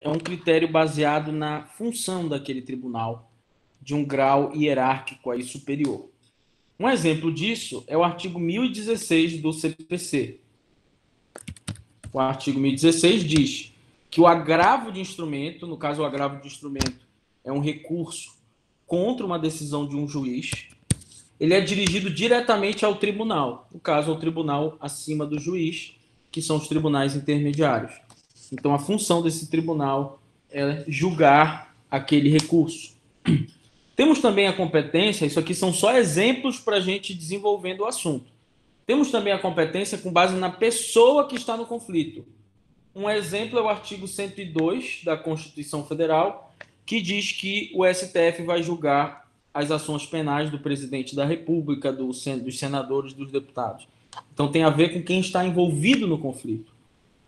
é um critério baseado na função daquele tribunal, de um grau hierárquico aí superior. Um exemplo disso é o artigo 1016 do CPC. O artigo 1016 diz que o agravo de instrumento, no caso o agravo de instrumento é um recurso contra uma decisão de um juiz, ele é dirigido diretamente ao tribunal, no caso ao tribunal acima do juiz, que são os tribunais intermediários. Então a função desse tribunal é julgar aquele recurso. Temos também a competência, isso aqui são só exemplos para a gente desenvolvendo o assunto. Temos também a competência com base na pessoa que está no conflito. Um exemplo é o artigo 102 da Constituição Federal, que diz que o STF vai julgar as ações penais do presidente da República, dos senadores, dos deputados. Então tem a ver com quem está envolvido no conflito.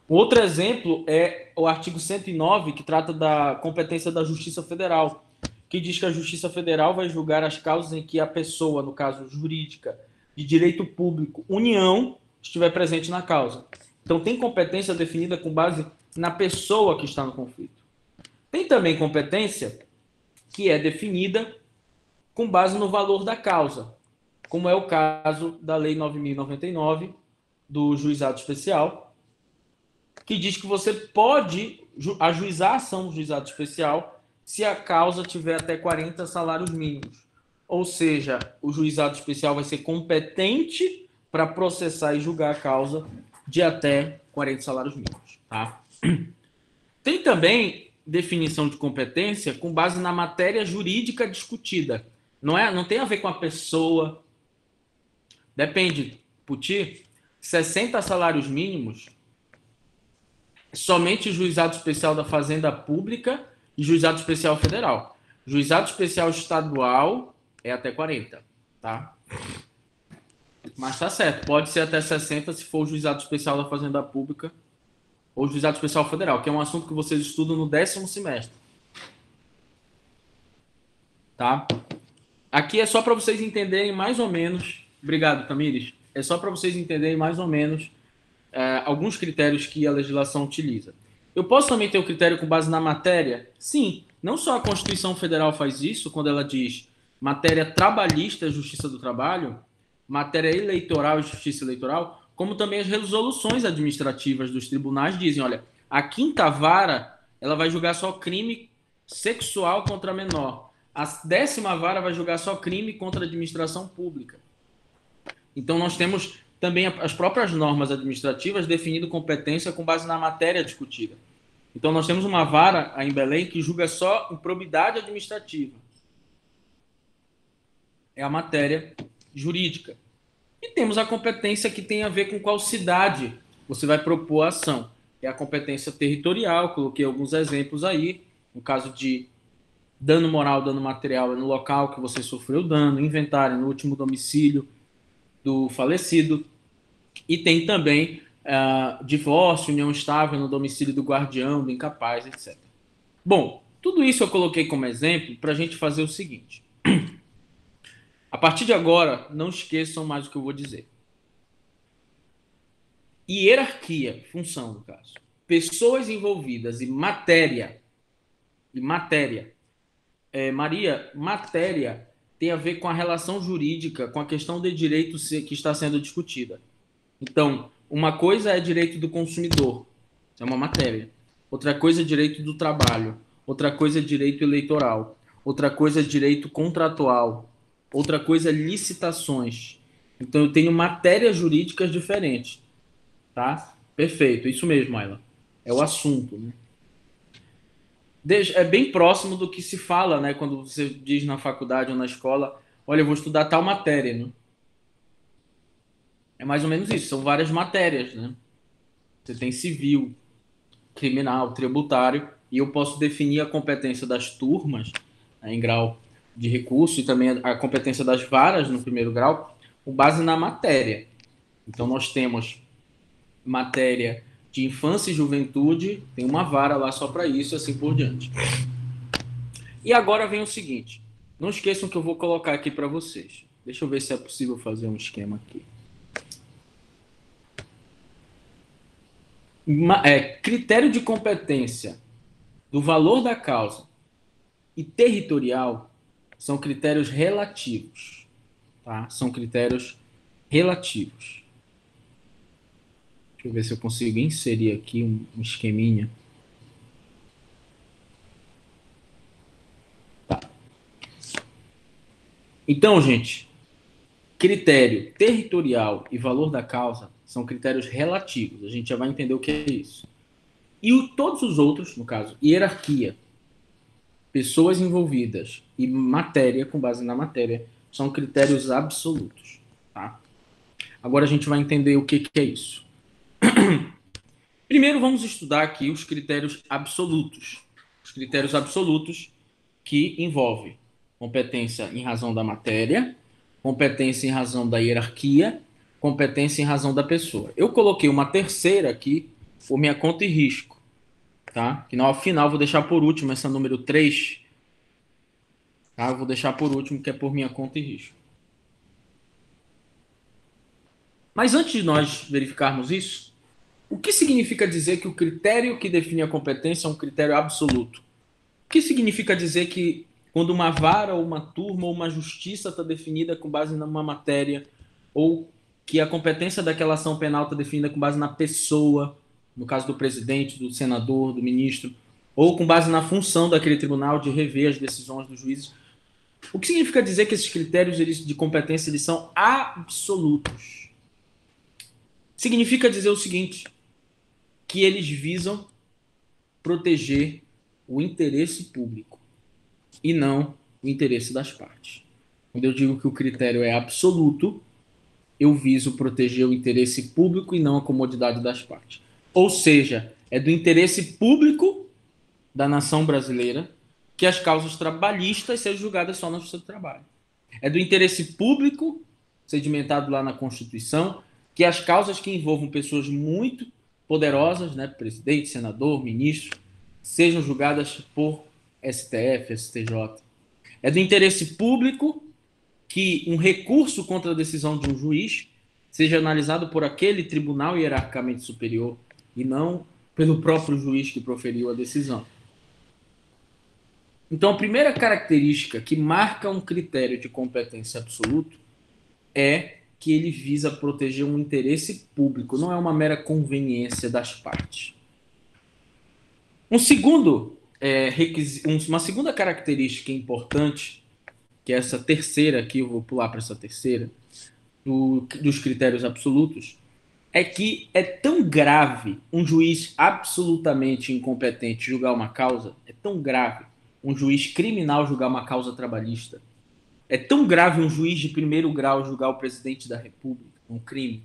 Outro exemplo é o artigo 109, que trata da competência da Justiça Federal, que diz que a Justiça Federal vai julgar as causas em que a pessoa, no caso jurídica, de direito público, União, estiver presente na causa. Então, tem competência definida com base na pessoa que está no conflito. Tem também competência que é definida com base no valor da causa, como é o caso da Lei 9.099, do Juizado Especial, que diz que você pode ajuizar a ação do Juizado Especial se a causa tiver até 40 salários mínimos. Ou seja, o Juizado Especial vai ser competente para processar e julgar a causa de até 40 salários mínimos. Tá? Tem também definição de competência com base na matéria jurídica discutida. Não tem a ver com a pessoa. Depende, Puti, 60 salários mínimos, somente Juizado Especial da Fazenda Pública e Juizado Especial Federal. Juizado Especial Estadual é até 40, tá? Mas tá certo, pode ser até 60 se for o Juizado Especial da Fazenda Pública ou Juizado Especial Federal, que é um assunto que vocês estudam no 10º semestre. Tá? Aqui é só para vocês entenderem mais ou menos. Obrigado, Tamires. É só para vocês entenderem mais ou menos alguns critérios que a legislação utiliza. Eu posso também ter o critério com base na matéria? Sim. Não só a Constituição Federal faz isso, quando ela diz matéria trabalhista, Justiça do Trabalho, matéria eleitoral e Justiça Eleitoral, como também as resoluções administrativas dos tribunais dizem, olha, a quinta vara ela vai julgar só crime sexual contra menor. A 10ª vara vai julgar só crime contra a administração pública. Então nós temos também as próprias normas administrativas definindo competência com base na matéria discutida. Então nós temos uma vara em Belém que julga só improbidade administrativa. É a matéria jurídica. E temos a competência que tem a ver com qual cidade você vai propor a ação. É a competência territorial, coloquei alguns exemplos aí, no caso de dano moral, dano material é no local que você sofreu dano, inventário no último domicílio do falecido, e tem também divórcio, união estável no domicílio do guardião, do incapaz, etc. Bom, tudo isso eu coloquei como exemplo para a gente fazer o seguinte. A partir de agora, não esqueçam mais o que eu vou dizer. Hierarquia, função no caso. Pessoas envolvidas e matéria. Maria, matéria tem a ver com a relação jurídica, com a questão de direito que está sendo discutida. Então, uma coisa é direito do consumidor, isso é uma matéria. Outra coisa é direito do trabalho. Outra coisa é direito eleitoral. Outra coisa é direito contratual. Outra coisa é licitações. Então, eu tenho matérias jurídicas diferentes. Tá? Perfeito, isso mesmo, Ayla. É o assunto. Né? É bem próximo do que se fala, né? Quando você diz na faculdade ou na escola, olha, eu vou estudar tal matéria, né? É mais ou menos isso, são várias matérias, né? Você tem civil, criminal, tributário, e eu posso definir a competência das turmas, né, em grau de recurso, e também a competência das varas no primeiro grau, com base na matéria. Então, nós temos matéria de infância e juventude, tem uma vara lá só para isso, e assim por diante. E agora vem o seguinte, não esqueçam que eu vou colocar aqui para vocês. Deixa eu ver se é possível fazer um esquema aqui. Critério de competência do valor da causa e territorial são critérios relativos, tá? São critérios relativos. Deixa eu ver se eu consigo inserir aqui um esqueminha. Tá. Então, gente, critério territorial e valor da causa são critérios relativos. A gente já vai entender o que é isso. E todos os outros, no caso, hierarquia, pessoas envolvidas e matéria, com base na matéria, são critérios absolutos. Tá? Agora a gente vai entender o que é isso. Primeiro vamos estudar aqui os critérios absolutos. Os critérios absolutos que envolvem competência em razão da matéria, competência em razão da hierarquia, competência em razão da pessoa. Eu coloquei uma terceira aqui por minha conta e risco, tá? Que no final vou deixar por último essa número 3, tá? Eu vou deixar por último, que é por minha conta e risco. Mas antes de nós verificarmos isso, o que significa dizer que o critério que define a competência é um critério absoluto? O que significa dizer que quando uma vara ou uma turma ou uma justiça está definida com base numa matéria, ou que a competência daquela ação penal está definida com base na pessoa, no caso do presidente, do senador, do ministro, ou com base na função daquele tribunal de rever as decisões dos juízes? O que significa dizer que esses critérios de competência eles são absolutos? Significa dizer o seguinte, que eles visam proteger o interesse público e não o interesse das partes. Quando eu digo que o critério é absoluto, eu viso proteger o interesse público e não a comodidade das partes. Ou seja, é do interesse público da nação brasileira que as causas trabalhistas sejam julgadas só na Justiça do Trabalho. É do interesse público, sedimentado lá na Constituição, que as causas que envolvam pessoas muito poderosas, né, presidente, senador, ministro, sejam julgadas por STF, STJ. É do interesse público que um recurso contra a decisão de um juiz seja analisado por aquele tribunal hierarquicamente superior e não pelo próprio juiz que proferiu a decisão. Então, a primeira característica que marca um critério de competência absoluto é que ele visa proteger um interesse público, não é uma mera conveniência das partes. Uma segunda característica importante, que é essa terceira aqui, eu vou pular para essa terceira, dos critérios absolutos, é que é tão grave um juiz absolutamente incompetente julgar uma causa, é tão grave um juiz criminal julgar uma causa trabalhista, é tão grave um juiz de primeiro grau julgar o presidente da República, um crime,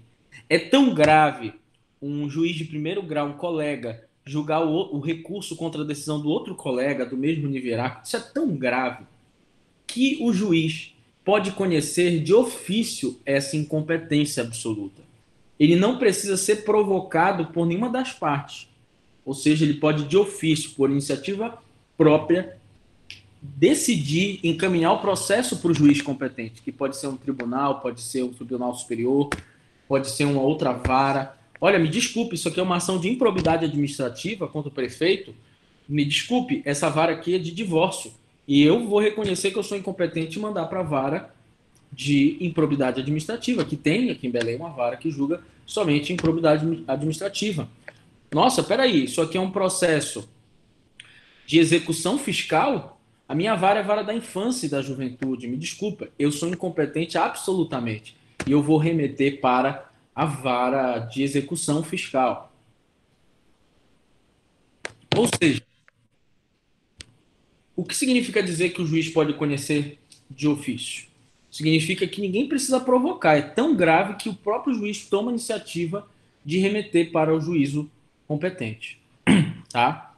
é tão grave um juiz de primeiro grau, um colega, julgar o recurso contra a decisão do outro colega do mesmo nível hierárquico, isso é tão grave que o juiz pode conhecer de ofício essa incompetência absoluta. Ele não precisa ser provocado por nenhuma das partes. Ou seja, ele pode, de ofício, por iniciativa própria, decidir encaminhar o processo para o juiz competente, que pode ser um tribunal, pode ser um tribunal superior, pode ser uma outra vara. Olha, me desculpe, isso aqui é uma ação de improbidade administrativa contra o prefeito. Me desculpe, essa vara aqui é de divórcio. E eu vou reconhecer que eu sou incompetente e mandar para a vara de improbidade administrativa, que tem aqui em Belém uma vara que julga somente improbidade administrativa. Nossa, peraí, isso aqui é um processo de execução fiscal? A minha vara é vara da infância e da juventude. Me desculpa, eu sou incompetente absolutamente. E eu vou remeter para a vara de execução fiscal. Ou seja, o que significa dizer que o juiz pode conhecer de ofício? Significa que ninguém precisa provocar. É tão grave que o próprio juiz toma a iniciativa de remeter para o juízo competente. Tá?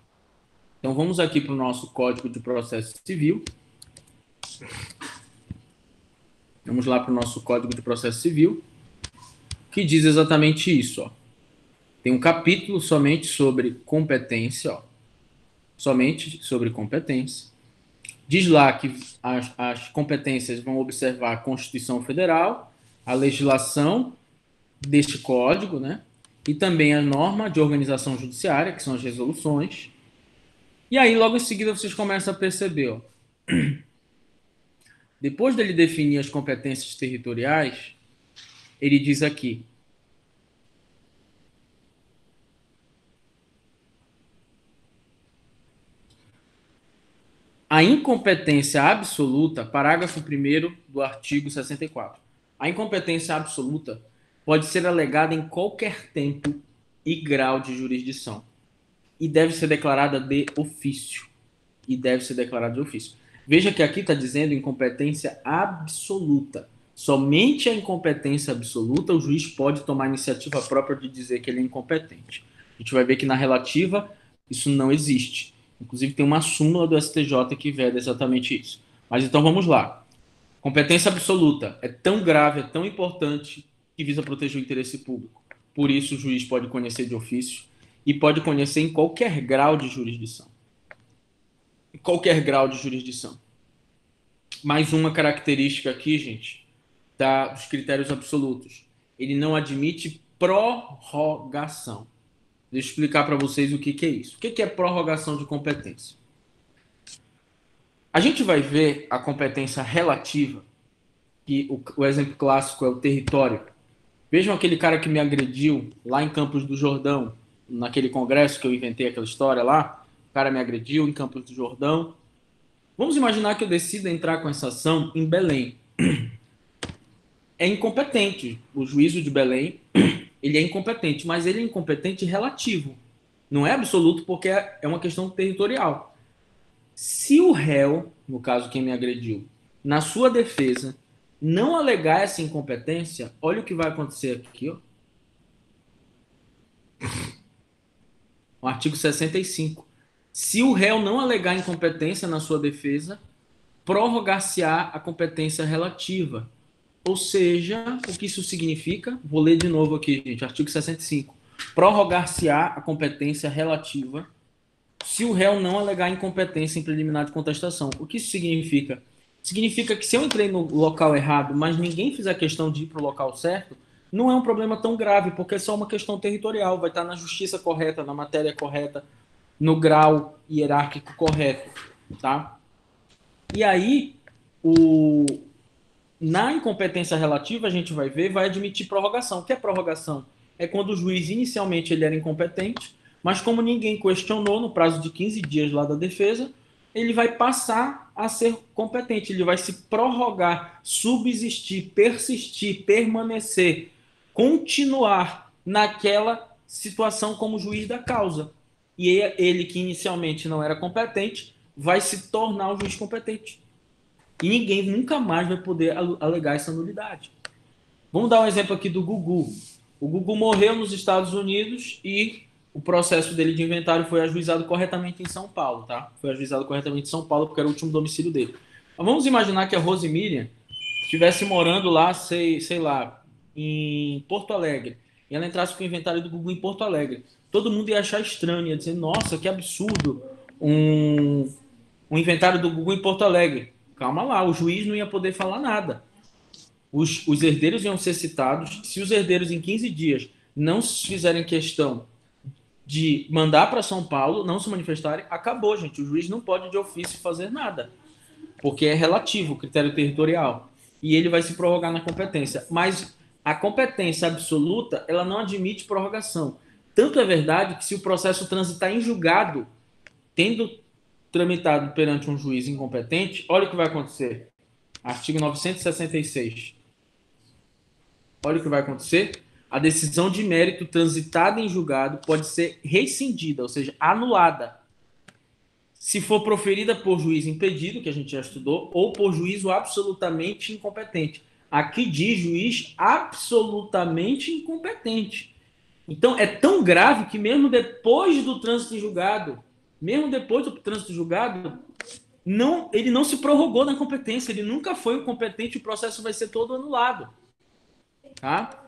Então vamos aqui para o nosso Código de Processo Civil. Vamos lá para o nosso Código de Processo Civil, que diz exatamente isso. Ó. Tem um capítulo somente sobre competência, ó. Somente sobre competência. Diz lá que as competências vão observar a Constituição Federal, a legislação deste código, né? E também a norma de organização judiciária, que são as resoluções. E aí, logo em seguida, vocês começam a perceber, ó, depois dele definir as competências territoriais, ele diz aqui: a incompetência absoluta, parágrafo 1º do artigo 64. A incompetência absoluta pode ser alegada em qualquer tempo e grau de jurisdição e deve ser declarada de ofício. E deve ser declarada de ofício. Veja que aqui está dizendo incompetência absoluta. Somente a incompetência absoluta o juiz pode tomar iniciativa própria de dizer que ele é incompetente. A gente vai ver que na relativa isso não existe. Inclusive tem uma súmula do STJ que veda exatamente isso. Mas então vamos lá. Competência absoluta é tão grave, é tão importante que visa proteger o interesse público. Por isso o juiz pode conhecer de ofício e pode conhecer em qualquer grau de jurisdição. Em qualquer grau de jurisdição. Mais uma característica aqui, gente, dos critérios absolutos. Ele não admite prorrogação. Deixa eu explicar para vocês o que é isso. O que é prorrogação de competência? A gente vai ver a competência relativa, que o exemplo clássico é o território. Vejam aquele cara que me agrediu lá em Campos do Jordão, naquele congresso que eu inventei aquela história lá. O cara me agrediu em Campos do Jordão. Vamos imaginar que eu decida entrar com essa ação em Belém. É incompetente. O juízo de Belém, ele é incompetente, mas ele é incompetente relativo. Não é absoluto porque é uma questão territorial. Se o réu, no caso quem me agrediu, na sua defesa, não alegar essa incompetência, olha o que vai acontecer aqui, ó. O artigo 65. Se o réu não alegar incompetência na sua defesa, prorrogar-se-á a competência relativa. Ou seja, o que isso significa? Vou ler de novo aqui, gente, artigo 65. Prorrogar-se-á a competência relativa se o réu não alegar incompetência em preliminar de contestação. O que isso significa? Significa que se eu entrei no local errado, mas ninguém fizer questão de ir para o local certo, não é um problema tão grave, porque é só uma questão territorial, vai estar na justiça correta, na matéria correta, no grau hierárquico correto, tá? E aí, na incompetência relativa, a gente vai ver, vai admitir prorrogação. O que é prorrogação? É quando o juiz inicialmente ele era incompetente, mas como ninguém questionou no prazo de 15 dias lá da defesa, ele vai passar a ser competente, ele vai se prorrogar, subsistir, persistir, permanecer, continuar naquela situação como juiz da causa. E ele que inicialmente não era competente, vai se tornar o juiz competente. E ninguém nunca mais vai poder alegar essa nulidade. Vamos dar um exemplo aqui do Gugu. O Gugu morreu nos Estados Unidos e o processo dele de inventário foi ajuizado corretamente em São Paulo, tá? Foi ajuizado corretamente em São Paulo porque era o último domicílio dele. Mas vamos imaginar que a Rose Miriam estivesse morando lá, sei lá, em Porto Alegre, e ela entrasse com o inventário do Gugu em Porto Alegre. Todo mundo ia achar estranho, ia dizer, nossa, que absurdo, um inventário do Gugu em Porto Alegre. Calma lá, o juiz não ia poder falar nada. Os herdeiros iam ser citados. Se os herdeiros em 15 dias não fizerem questão de mandar para São Paulo, não se manifestarem, acabou, gente. O juiz não pode de ofício fazer nada, porque é relativo o critério territorial. E ele vai se prorrogar na competência. Mas a competência absoluta, ela não admite prorrogação. Tanto é verdade que se o processo transitar em julgado, tendo tramitado perante um juiz incompetente, olha o que vai acontecer. Artigo 966. Olha o que vai acontecer. A decisão de mérito transitada em julgado pode ser rescindida, ou seja, anulada, se for proferida por juiz impedido, que a gente já estudou, ou por juízo absolutamente incompetente. Aqui diz juiz absolutamente incompetente. Então, é tão grave que mesmo depois do trânsito em julgado, ele não se prorrogou na competência, ele nunca foi o competente, o processo vai ser todo anulado. Tá?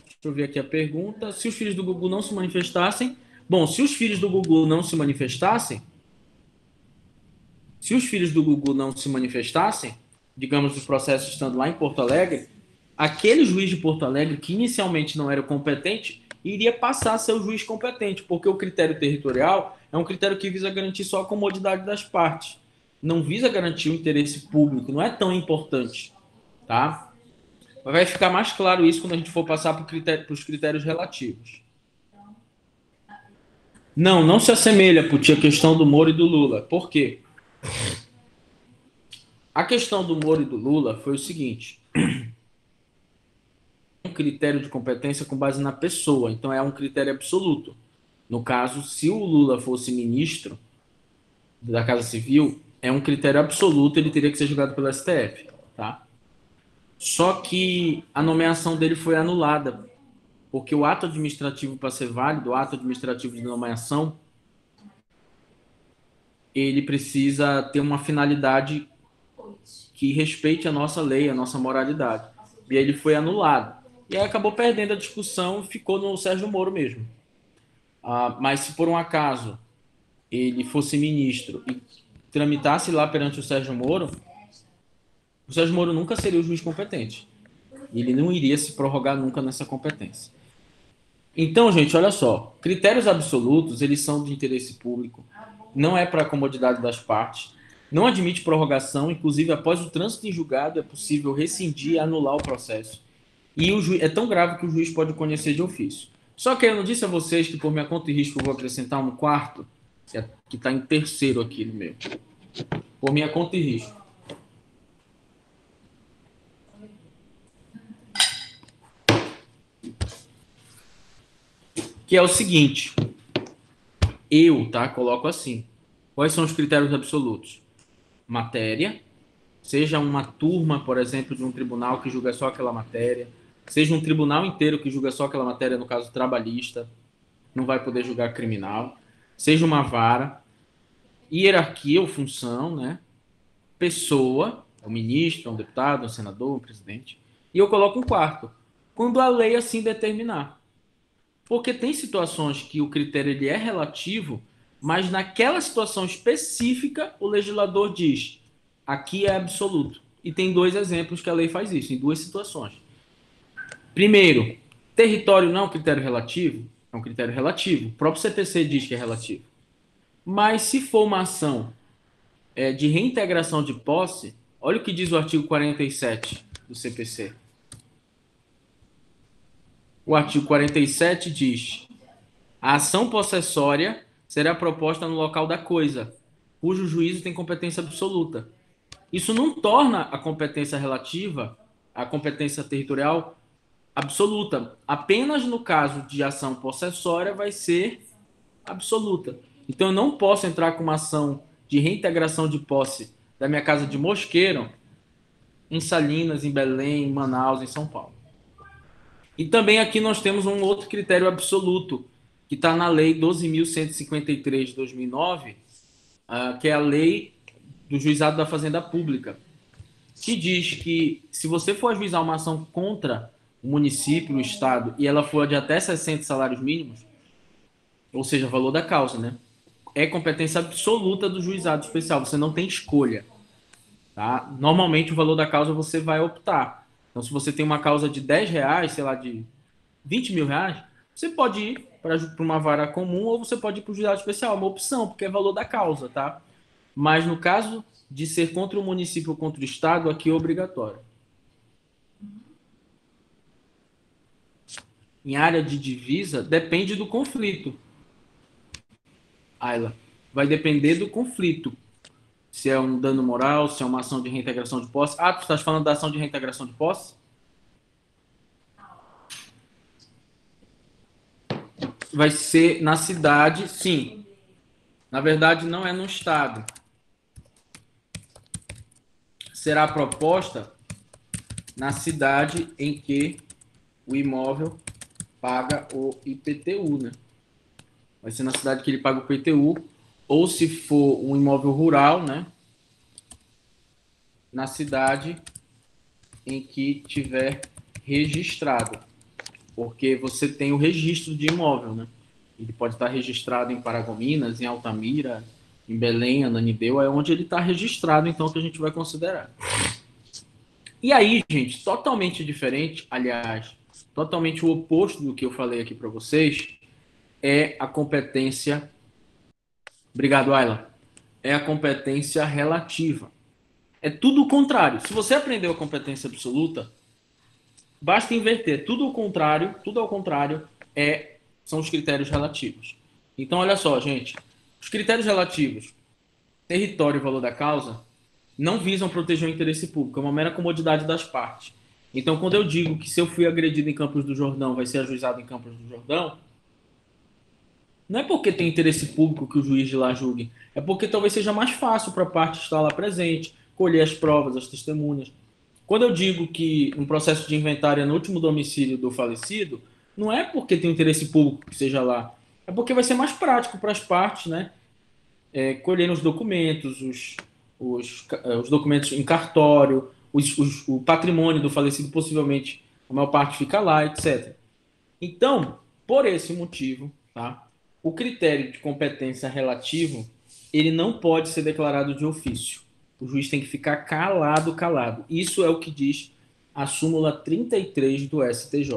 Deixa eu ver aqui a pergunta. Se os filhos do Gugu não se manifestassem... Bom, se os filhos do Gugu não se manifestassem, digamos, os processos estando lá em Porto Alegre, aquele juiz de Porto Alegre, que inicialmente não era competente, iria passar a ser o juiz competente, porque o critério territorial é um critério que visa garantir só a comodidade das partes. Não visa garantir o interesse público, não é tão importante, tá? Vai ficar mais claro isso quando a gente for passar para os critérios relativos. Não, não se assemelha, Puti, a questão do Moro e do Lula. Por quê? A questão do Moro e do Lula foi o seguinte: um critério de competência com base na pessoa, então é um critério absoluto. No caso, se o Lula fosse ministro da Casa Civil, é um critério absoluto, ele teria que ser julgado pelo STF, tá? Só que a nomeação dele foi anulada, porque o ato administrativo, para ser válido, o ato administrativo de nomeação, ele precisa ter uma finalidade que respeite a nossa lei, a nossa moralidade. E aí ele foi anulado. E aí acabou perdendo a discussão e ficou no Sérgio Moro mesmo. Mas se por um acaso ele fosse ministro e tramitasse lá perante o Sérgio Moro nunca seria o juiz competente. Ele não iria se prorrogar nunca nessa competência. Então, gente, olha só. Critérios absolutos, eles são de interesse público. Não é para a comodidade das partes. Não admite prorrogação. Inclusive, após o trânsito em julgado, é possível rescindir e anular o processo. E o juiz, é tão grave que o juiz pode conhecer de ofício. Só que eu não disse a vocês que, por minha conta e risco, eu vou acrescentar um quarto, que está em terceiro aqui no meu. Por minha conta e risco. Que é o seguinte. Coloco assim. Quais são os critérios absolutos? Matéria, seja uma turma, por exemplo, de um tribunal que julga só aquela matéria, seja um tribunal inteiro que julga só aquela matéria, no caso trabalhista, não vai poder julgar criminal, seja uma vara, hierarquia ou função, né? Pessoa, um ministro, um deputado, um senador, um presidente. E eu coloco um quarto, quando a lei assim determinar. Porque tem situações que o critério ele é relativo, mas naquela situação específica o legislador diz, aqui é absoluto. E tem dois exemplos que a lei faz isso, em duas situações. Primeiro, território não é um critério relativo? É um critério relativo. O próprio CPC diz que é relativo. Mas se for uma ação de reintegração de posse, olha o que diz o artigo 47 do CPC. O artigo 47 diz: a ação possessória será proposta no local da coisa, cujo juízo tem competência absoluta. Isso não torna a competência relativa, a competência territorial, absoluta. Apenas no caso de ação possessória vai ser absoluta. Então eu não posso entrar com uma ação de reintegração de posse da minha casa de Mosqueiro em Salinas, em Belém, em Manaus, em São Paulo. E também aqui nós temos um outro critério absoluto, que está na Lei 12.153 de 2009, que é a Lei do Juizado da Fazenda Pública, que diz que se você for ajuizar uma ação contra o município, o estado, e ela for de até 60 salários mínimos, ou seja, o valor da causa, né? É competência absoluta do juizado especial, você não tem escolha. Tá? Normalmente o valor da causa você vai optar. Então, se você tem uma causa de R$ 10, sei lá, de R$ 20.000, você pode ir para uma vara comum ou você pode ir para o juizado especial. É uma opção, porque é valor da causa, tá? Mas no caso de ser contra o município ou contra o estado, aqui é obrigatório. Em área de divisa, depende do conflito. Ayla, vai depender do conflito. Se é um dano moral, se é uma ação de reintegração de posse. Tu estás falando da ação de reintegração de posse? Vai ser na cidade, sim. Na verdade, não é no estado. Será proposta na cidade em que o imóvel paga o IPTU, né? Vai ser na cidade que ele paga o IPTU, ou se for um imóvel rural, né? Na cidade em que tiver registrado, porque você tem o registro de imóvel, né? Ele pode estar registrado em Paragominas, em Altamira, em Belém, Ananindeua, é onde ele está registrado, então, que a gente vai considerar. E aí, gente, totalmente diferente, aliás, totalmente o oposto do que eu falei aqui para vocês, é a competência Obrigado, Ayla. É a competência relativa. É tudo o contrário. Se você aprendeu a competência absoluta, basta inverter. Tudo ao contrário são os critérios relativos. Então, olha só, gente. Os critérios relativos, território e valor da causa, não visam proteger o interesse público, é uma mera comodidade das partes. Então, quando eu digo que se eu fui agredido em Campos do Jordão, vai ser ajuizado em Campos do Jordão, não é porque tem interesse público que o juiz de lá julgue, é porque talvez seja mais fácil para a parte estar lá presente, colher as provas, as testemunhas. Quando eu digo que um processo de inventário é no último domicílio do falecido, não é porque tem interesse público que seja lá, é porque vai ser mais prático para as partes, né? Colherem os documentos, os documentos em cartório, o patrimônio do falecido, possivelmente a maior parte fica lá, etc. Então, por esse motivo, tá? O critério de competência relativo, ele não pode ser declarado de ofício. O juiz tem que ficar calado, calado. Isso é o que diz a súmula 33 do STJ.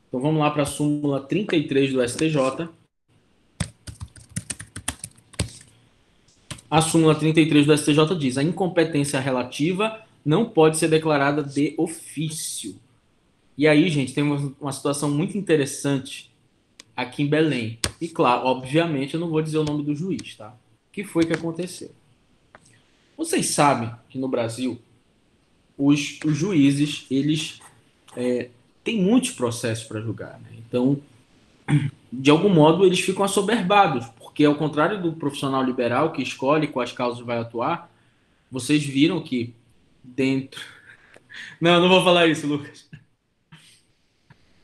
Então vamos lá para a súmula 33 do STJ. A súmula 33 do STJ diz: a incompetência relativa não pode ser declarada de ofício. E aí, gente, tem uma situação muito interessante aqui em Belém. E claro, obviamente eu não vou dizer o nome do juiz, tá? O que foi que aconteceu? Vocês sabem que no Brasil os juízes, eles têm muitos processos para julgar, né? Então, de algum modo, eles ficam assoberbados, porque ao contrário do profissional liberal que escolhe quais causas vai atuar, vocês viram que dentro... Não, não vou falar isso, Lucas.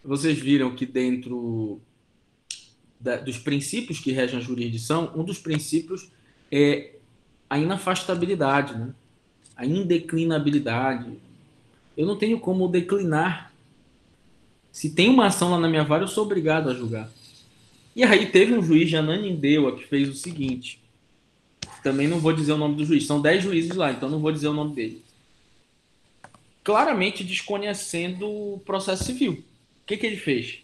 Vocês viram que dentro dos princípios que regem a jurisdição, um dos princípios é a inafastabilidade, né? A indeclinabilidade. Eu não tenho como declinar. Se tem uma ação lá na minha vara, eu sou obrigado a julgar. E aí teve um juiz de Ananindeua que fez o seguinte. Também não vou dizer o nome do juiz. São 10 juízes lá, então não vou dizer o nome dele. Claramente desconhecendo o processo civil. O que ele fez?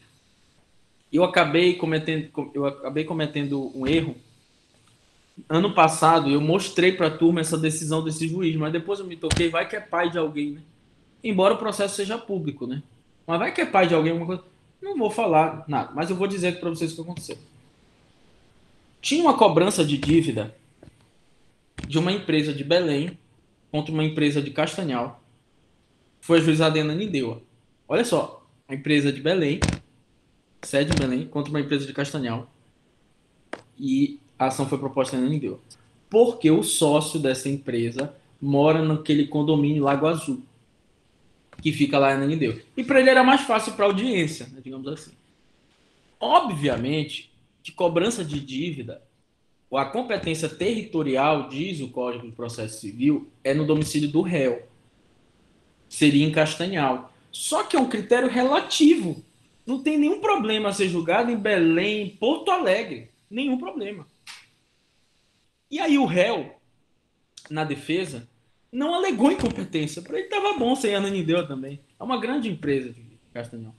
Eu acabei cometendo um erro. Ano passado eu mostrei para a turma essa decisão desse juiz, mas depois eu me toquei, vai que é pai de alguém, né? Embora o processo seja público, né? Mas vai que é pai de alguém, alguma coisa. Não vou falar nada, mas eu vou dizer para vocês o que aconteceu. Tinha uma cobrança de dívida de uma empresa de Belém contra uma empresa de Castanhal. Foi ajuizada em Ananindeua. Olha só, a empresa de Belém, sede em Belém, contra uma empresa de Castanhal. E a ação foi proposta em Ananindeua. Porque o sócio dessa empresa mora naquele condomínio Lago Azul, que fica lá em Ananindeua. E para ele era mais fácil para audiência, né, digamos assim. Obviamente que cobrança de dívida, ou a competência territorial, diz o Código de Processo Civil, é no domicílio do réu. Seria em Castanhal. Só que é um critério relativo. Não tem nenhum problema a ser julgado em Belém, em Porto Alegre. Nenhum problema. E aí o réu, na defesa, não alegou incompetência. Para ele estava bom ser Ananindeua também. É uma grande empresa de Castanhal.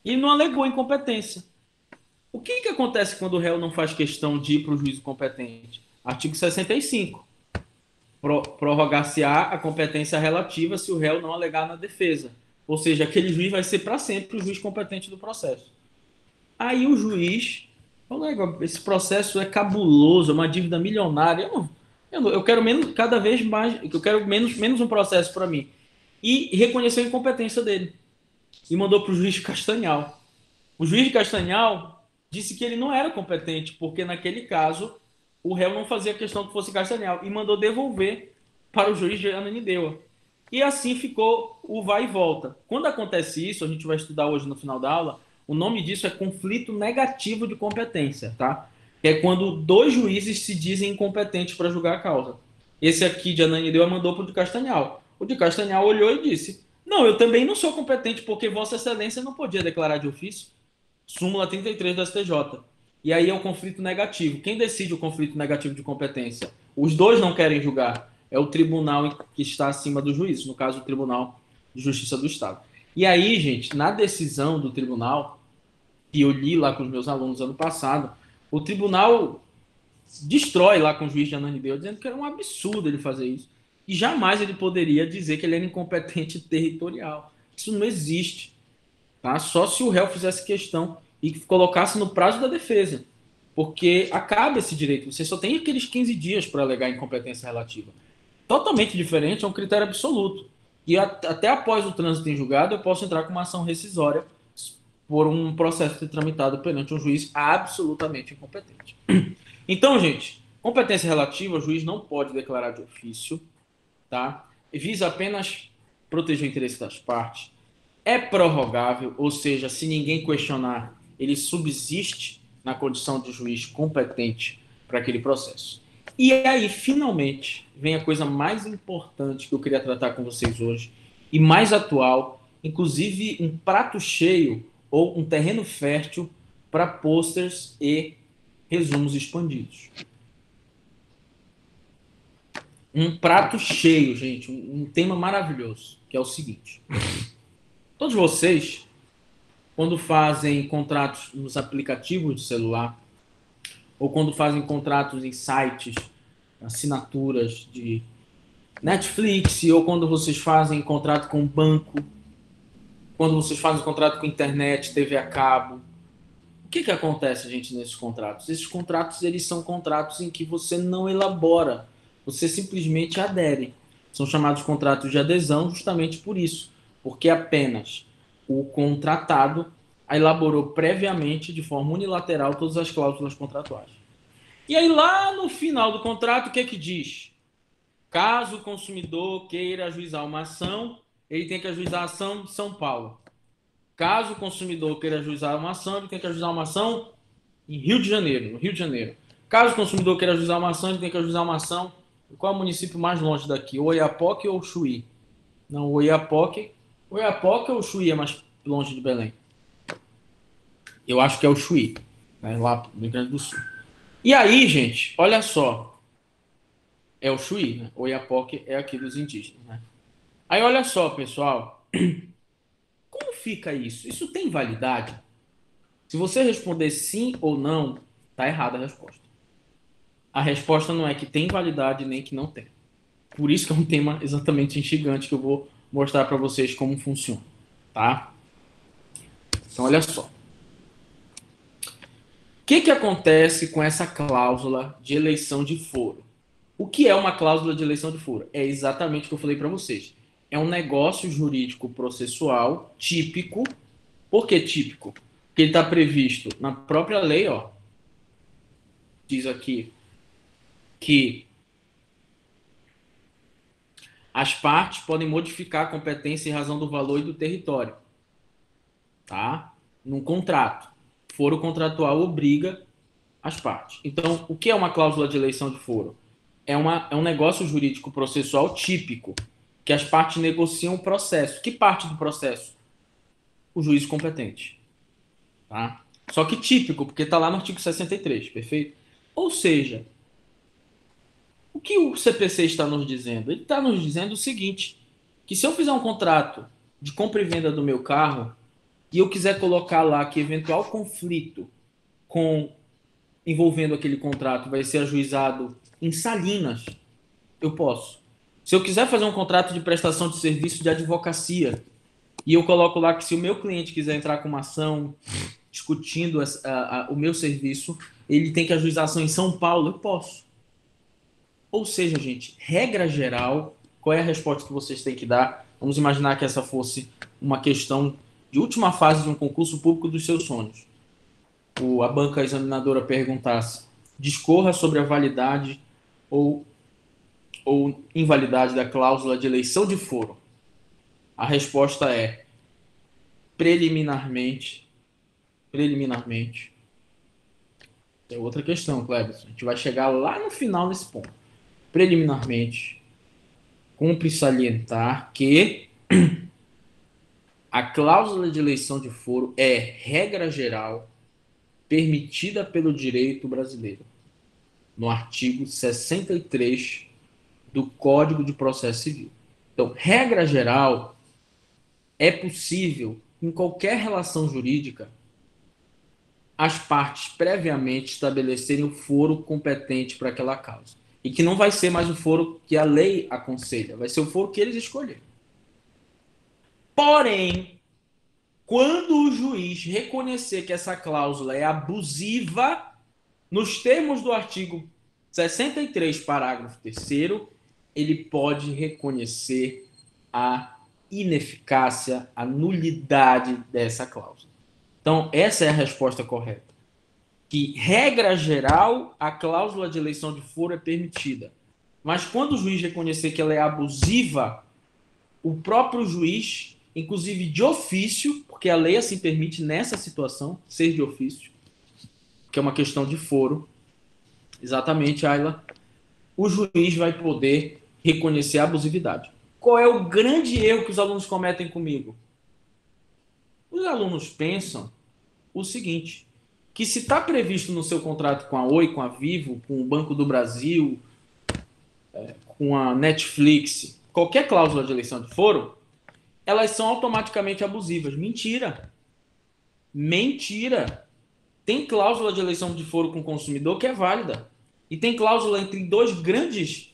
E não alegou incompetência. O que acontece quando o réu não faz questão de ir para o juízo competente? Artigo 65. Prorrogar-se-á a competência relativa se o réu não alegar na defesa. Ou seja, aquele juiz vai ser para sempre o juiz competente do processo. Aí o juiz falou: esse processo é cabuloso, é uma dívida milionária. Eu quero menos, cada vez mais, eu quero menos um processo para mim. E reconheceu a incompetência dele. E mandou para o juiz de Castanhal. O juiz de Castanhal disse que ele não era competente, porque naquele caso o réu não fazia questão que fosse Castanhal e mandou devolver para o juiz de Ananindeua. E assim ficou o vai e volta. Quando acontece isso, a gente vai estudar hoje no final da aula, o nome disso é conflito negativo de competência, tá? Que é quando dois juízes se dizem incompetentes para julgar a causa. Esse aqui de Ananindeua mandou para o de Castanhal. O de Castanhal olhou e disse: não, eu também não sou competente porque Vossa Excelência não podia declarar de ofício. Súmula 33 do STJ. E aí é o conflito negativo. Quem decide o conflito negativo de competência? Os dois não querem julgar. É o tribunal que está acima do juiz, no caso, o Tribunal de Justiça do Estado. E aí, gente, na decisão do tribunal, que eu li lá com os meus alunos ano passado, o tribunal destrói lá com o juiz de Ananindeua, dizendo que era um absurdo ele fazer isso. E jamais ele poderia dizer que ele era incompetente territorial. Isso não existe. Tá? Só se o réu fizesse questão e colocasse no prazo da defesa. Porque acaba esse direito. Você só tem aqueles 15 dias para alegar incompetência relativa. Totalmente diferente, é um critério absoluto. E até após o trânsito em julgado, eu posso entrar com uma ação rescisória por um processo ser tramitado perante um juiz absolutamente incompetente. Então, gente, competência relativa, o juiz não pode declarar de ofício, tá? Visa apenas proteger o interesse das partes. É prorrogável, ou seja, se ninguém questionar, ele subsiste na condição de juiz competente para aquele processo. E aí, finalmente, vem a coisa mais importante que eu queria tratar com vocês hoje, e mais atual, inclusive um prato cheio ou um terreno fértil para posters e resumos expandidos. Um prato cheio, gente, um tema maravilhoso, que é o seguinte. Todos vocês, quando fazem contratos nos aplicativos de celular, ou quando fazem contratos em sites, assinaturas de Netflix, ou quando vocês fazem contrato com banco, quando vocês fazem contrato com internet, TV a cabo, o que acontece, gente, nesses contratos? Esses contratos, eles são contratos em que você não elabora, você simplesmente adere. São chamados contratos de adesão justamente por isso, porque apenas o contratado elaborou previamente, de forma unilateral, todas as cláusulas contratuais. E aí, lá no final do contrato, o que é que diz? Caso o consumidor queira ajuizar uma ação, ele tem que ajuizar a ação de São Paulo. Caso o consumidor queira ajuizar uma ação, ele tem que ajuizar uma ação em Rio de Janeiro, no Rio de Janeiro. Caso o consumidor queira ajuizar uma ação, ele tem que ajuizar uma ação. Qual é o município mais longe daqui? Oiapoque ou Chuí? Não, Oiapoque. Oiapoque ou Chuí é mais longe de Belém? Eu acho que é o Chuí, né, lá no Rio Grande do Sul. E aí, gente, olha só. É o Chuí, né? Oiapoque é aqui dos indígenas, né? Aí, olha só, pessoal. Como fica isso? Isso tem validade? Se você responder sim ou não, tá errada a resposta. A resposta não é que tem validade nem que não tem. Por isso que é um tema exatamente instigante que eu vou mostrar para vocês como funciona, tá? Então, olha só. O que acontece com essa cláusula de eleição de foro? O que é uma cláusula de eleição de foro? É exatamente o que eu falei para vocês. É um negócio jurídico processual típico. Por que típico? Porque ele está previsto na própria lei, ó. Diz aqui que as partes podem modificar a competência em razão do valor e do território, tá? Num contrato. Foro contratual obriga as partes. Então, o que é uma cláusula de eleição de foro? É um negócio jurídico processual típico, que as partes negociam o processo. Que parte do processo? O juiz competente. Tá? Só que típico, porque está lá no artigo 63, perfeito? Ou seja, o que o CPC está nos dizendo? Ele está nos dizendo o seguinte, que se eu fizer um contrato de compra e venda do meu carro e eu quiser colocar lá que eventual conflito com envolvendo aquele contrato vai ser ajuizado em Salinas, eu posso. Se eu quiser fazer um contrato de prestação de serviço de advocacia e eu coloco lá que se o meu cliente quiser entrar com uma ação discutindo o meu serviço, ele tem que ajuizar a ação em São Paulo, eu posso. Ou seja, gente, regra geral, qual é a resposta que vocês têm que dar? Vamos imaginar que essa fosse uma questão de última fase de um concurso público dos seus sonhos. A banca examinadora perguntasse: discorra sobre a validade ou invalidade da cláusula de eleição de foro. A resposta é preliminarmente. É outra questão, Cleberson. A gente vai chegar lá no final nesse ponto. Preliminarmente, cumpre salientar que a cláusula de eleição de foro é regra geral permitida pelo direito brasileiro, no artigo 63 do Código de Processo Civil. Então, regra geral, é possível, em qualquer relação jurídica, as partes previamente estabelecerem o foro competente para aquela causa. E que não vai ser mais o foro que a lei aconselha, vai ser o foro que eles escolherem. Porém, quando o juiz reconhecer que essa cláusula é abusiva, nos termos do artigo 63, parágrafo 3º, ele pode reconhecer a ineficácia, a nulidade dessa cláusula. Então, essa é a resposta correta. Que, regra geral, a cláusula de eleição de foro é permitida. Mas quando o juiz reconhecer que ela é abusiva, o próprio juiz, inclusive de ofício, porque a lei assim permite nessa situação, ser de ofício, que é uma questão de foro, exatamente, Ayla, o juiz vai poder reconhecer a abusividade. Qual é o grande erro que os alunos cometem comigo? Os alunos pensam o seguinte, que se está previsto no seu contrato com a Oi, com a Vivo, com o Banco do Brasil, com a Netflix, qualquer cláusula de eleição de foro, elas são automaticamente abusivas. Mentira. Mentira. Tem cláusula de eleição de foro com o consumidor que é válida. E tem cláusula entre duas grandes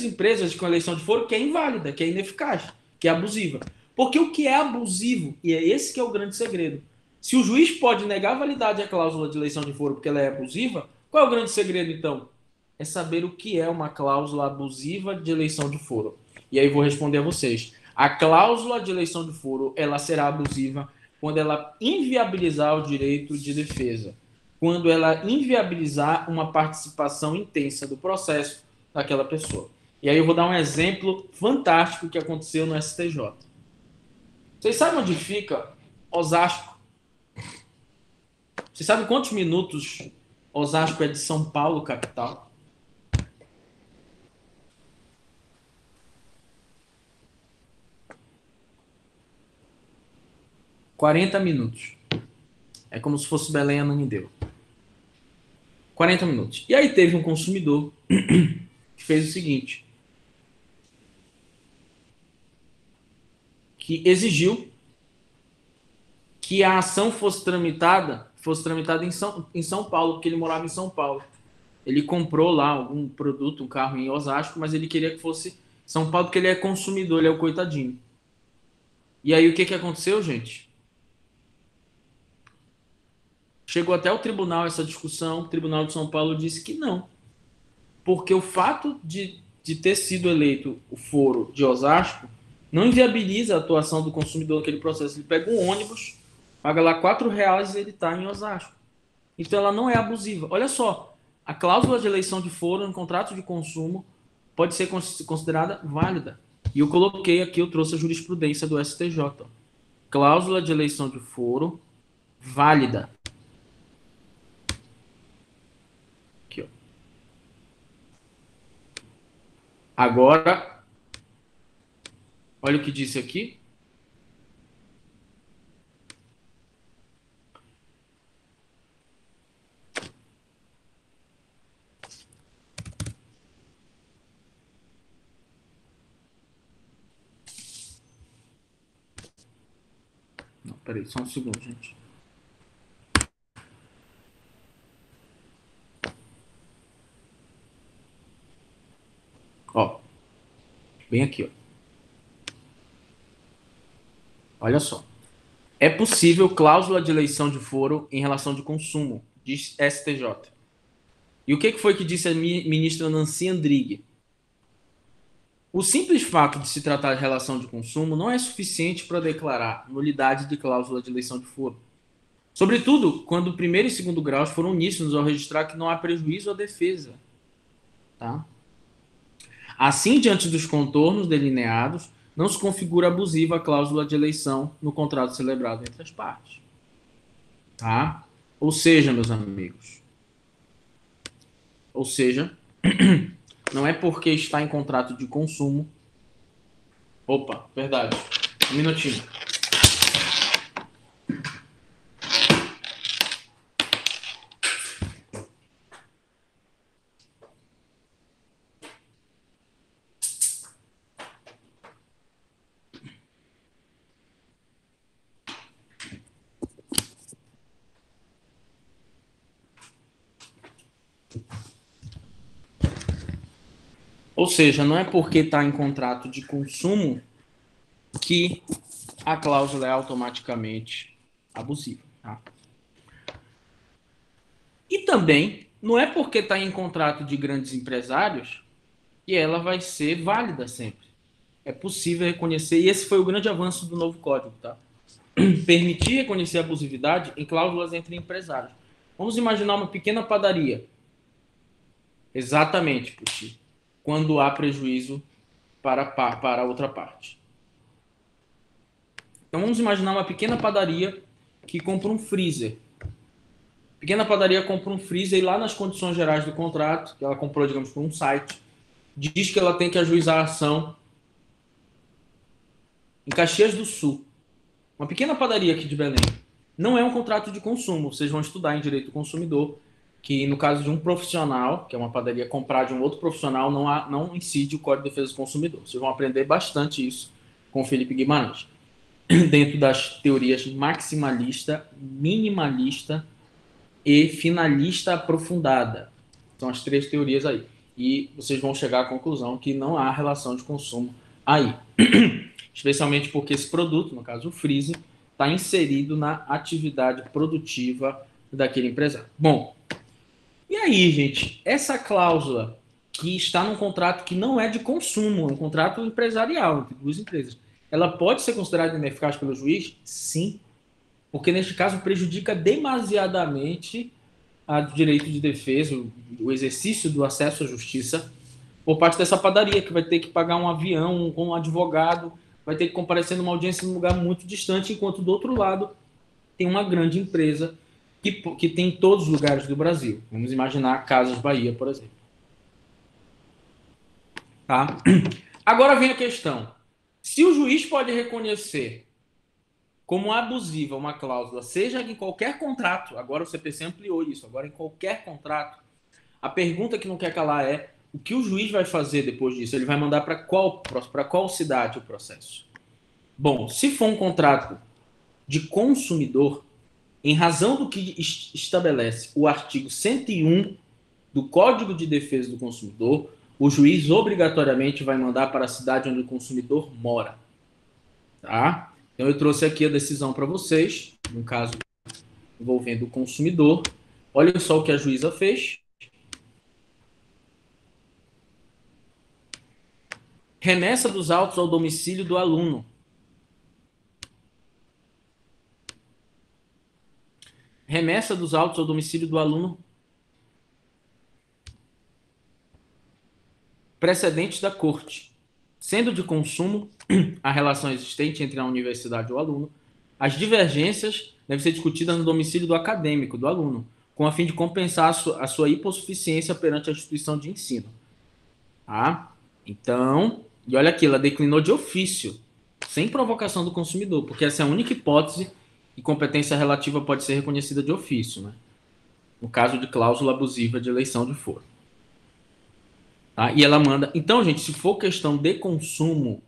empresas com eleição de foro que é inválida, que é ineficaz, que é abusiva. Porque o que é abusivo, e é esse que é o grande segredo, se o juiz pode negar a validade à cláusula de eleição de foro porque ela é abusiva, qual é o grande segredo então? É saber o que é uma cláusula abusiva de eleição de foro. E aí vou responder a vocês. A cláusula de eleição de foro, ela será abusiva quando ela inviabilizar o direito de defesa, quando ela inviabilizar uma participação intensa do processo daquela pessoa. E aí eu vou dar um exemplo fantástico que aconteceu no STJ. Vocês sabem onde fica Osasco? Vocês sabem quantos minutos Osasco é de São Paulo, capital? 40 minutos. É como se fosse Belém a Ananindeu. 40 minutos. E aí teve um consumidor que fez o seguinte, que exigiu que a ação fosse tramitada em São Paulo, porque ele morava em São Paulo. Ele comprou lá algum produto, um carro em Osasco, mas ele queria que fosse São Paulo, porque ele é consumidor, ele é o coitadinho. E aí o que aconteceu, gente? Chegou até o tribunal essa discussão, o Tribunal de São Paulo disse que não, porque o fato de ter sido eleito o foro de Osasco não inviabiliza a atuação do consumidor naquele processo. Ele pega um ônibus, paga lá R$ 4 e ele está em Osasco. Então ela não é abusiva. Olha só, a cláusula de eleição de foro no contrato de consumo pode ser considerada válida. E eu coloquei aqui, eu trouxe a jurisprudência do STJ. Cláusula de eleição de foro válida. Aqui, ó. Agora, olha o que disse aqui. Não, peraí, só um segundo, gente. Ó, bem aqui, ó. Olha só. É possível cláusula de eleição de foro em relação de consumo, diz STJ. E o que foi que disse a ministra Nancy Andrighi? O simples fato de se tratar de relação de consumo não é suficiente para declarar nulidade de cláusula de eleição de foro. Sobretudo, quando o primeiro e segundo graus foram uníssonos ao registrar que não há prejuízo à defesa. Tá? Assim, diante dos contornos delineados, não se configura abusiva a cláusula de eleição no contrato celebrado entre as partes. Tá? Ou seja, meus amigos, não é porque está em contrato de consumo. Opa, verdade. Um minutinho. Ou seja, não é porque está em contrato de consumo que a cláusula é automaticamente abusiva. Tá? E também não é porque está em contrato de grandes empresários que ela vai ser válida sempre. É possível reconhecer, e esse foi o grande avanço do novo código, tá? Permitir reconhecer a abusividade em cláusulas entre empresários. Vamos imaginar uma pequena padaria. Exatamente, Puti. Quando há prejuízo para a outra parte. Então vamos imaginar uma pequena padaria que compra um freezer. Pequena padaria compra um freezer e lá nas condições gerais do contrato, que ela comprou, digamos, por um site, diz que ela tem que ajuizar a ação em Caxias do Sul. Uma pequena padaria aqui de Belém. Não é um contrato de consumo. Vocês vão estudar em direito do consumidor que no caso de um profissional, que é uma padaria comprar de um outro profissional, não incide o Código de Defesa do Consumidor. Vocês vão aprender bastante isso com o Felipe Guimarães. Dentro das teorias maximalista, minimalista e finalista aprofundada. São as três teorias aí. E vocês vão chegar à conclusão que não há relação de consumo aí. Especialmente porque esse produto, no caso o freezer, está inserido na atividade produtiva daquele empresário. Bom, e aí, gente, essa cláusula que está num contrato que não é de consumo, é um contrato empresarial entre duas empresas, ela pode ser considerada ineficaz pelo juiz? Sim, porque neste caso prejudica demasiadamente o direito de defesa, o exercício do acesso à justiça por parte dessa padaria, que vai ter que pagar um avião com um advogado, vai ter que comparecer numa audiência num lugar muito distante, enquanto do outro lado tem uma grande empresa que tem em todos os lugares do Brasil. Vamos imaginar Casas Bahia, por exemplo. Tá? Agora vem a questão. Se o juiz pode reconhecer como abusiva uma cláusula, seja em qualquer contrato, agora o CPC ampliou isso, agora em qualquer contrato, a pergunta que não quer calar é o que o juiz vai fazer depois disso? Ele vai mandar para qual cidade o processo? Bom, se for um contrato de consumidor, em razão do que estabelece o artigo 101 do Código de Defesa do Consumidor, o juiz obrigatoriamente vai mandar para a cidade onde o consumidor mora. Tá? Então eu trouxe aqui a decisão para vocês, no caso envolvendo o consumidor. Olha só o que a juíza fez. Remessa dos autos ao domicílio do aluno. Remessa dos autos ao domicílio do aluno precedentes da corte. Sendo de consumo a relação existente entre a universidade e o aluno, as divergências devem ser discutidas no domicílio do acadêmico, do aluno, com a fim de compensar a sua hipossuficiência perante a instituição de ensino. Tá? Então, e olha aqui, ela declinou de ofício, sem provocação do consumidor, porque essa é a única hipótese e competência relativa pode ser reconhecida de ofício, né? No caso de cláusula abusiva de eleição de foro. Tá? E ela manda. Então, gente, se for questão de consumo,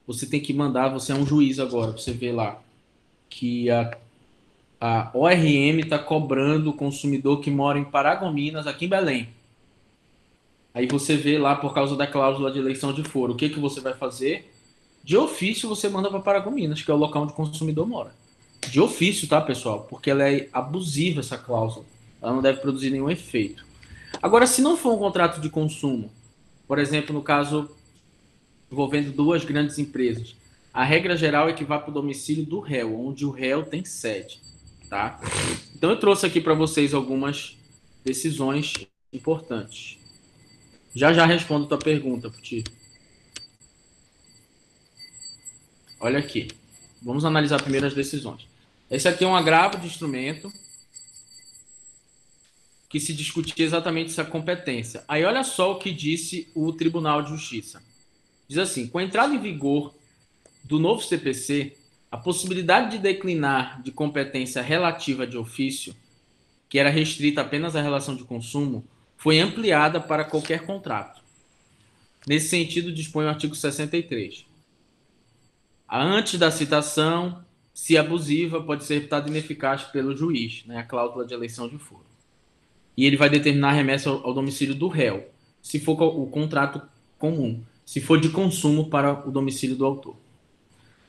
você tem que mandar, você é um juiz agora, você vê lá que a ORM está cobrando o consumidor que mora em Paragominas, aqui em Belém. Aí você vê lá, por causa da cláusula de eleição de foro, o que, que você vai fazer? De ofício, você manda para Paragominas, que é o local onde o consumidor mora. De ofício, tá, pessoal? Porque ela é abusiva, essa cláusula. Ela não deve produzir nenhum efeito. Agora, se não for um contrato de consumo, por exemplo, no caso envolvendo duas grandes empresas, a regra geral é que vá para o domicílio do réu, onde o réu tem sede, tá? Então eu trouxe aqui para vocês algumas decisões importantes. Já já respondo a tua pergunta, Puti. Olha aqui. Vamos analisar primeiro as decisões. Esse aqui é um agravo de instrumento que se discutia exatamente essa competência. Aí olha só o que disse o Tribunal de Justiça. Diz assim: com a entrada em vigor do novo CPC, a possibilidade de declinar de competência relativa de ofício, que era restrita apenas à relação de consumo, foi ampliada para qualquer contrato. Nesse sentido, dispõe o artigo 63. Antes da citação, se abusiva, pode ser reputada ineficaz pelo juiz, né, a cláusula de eleição de foro. E ele vai determinar a remessa ao domicílio do réu. Se for o contrato comum, se for de consumo para o domicílio do autor.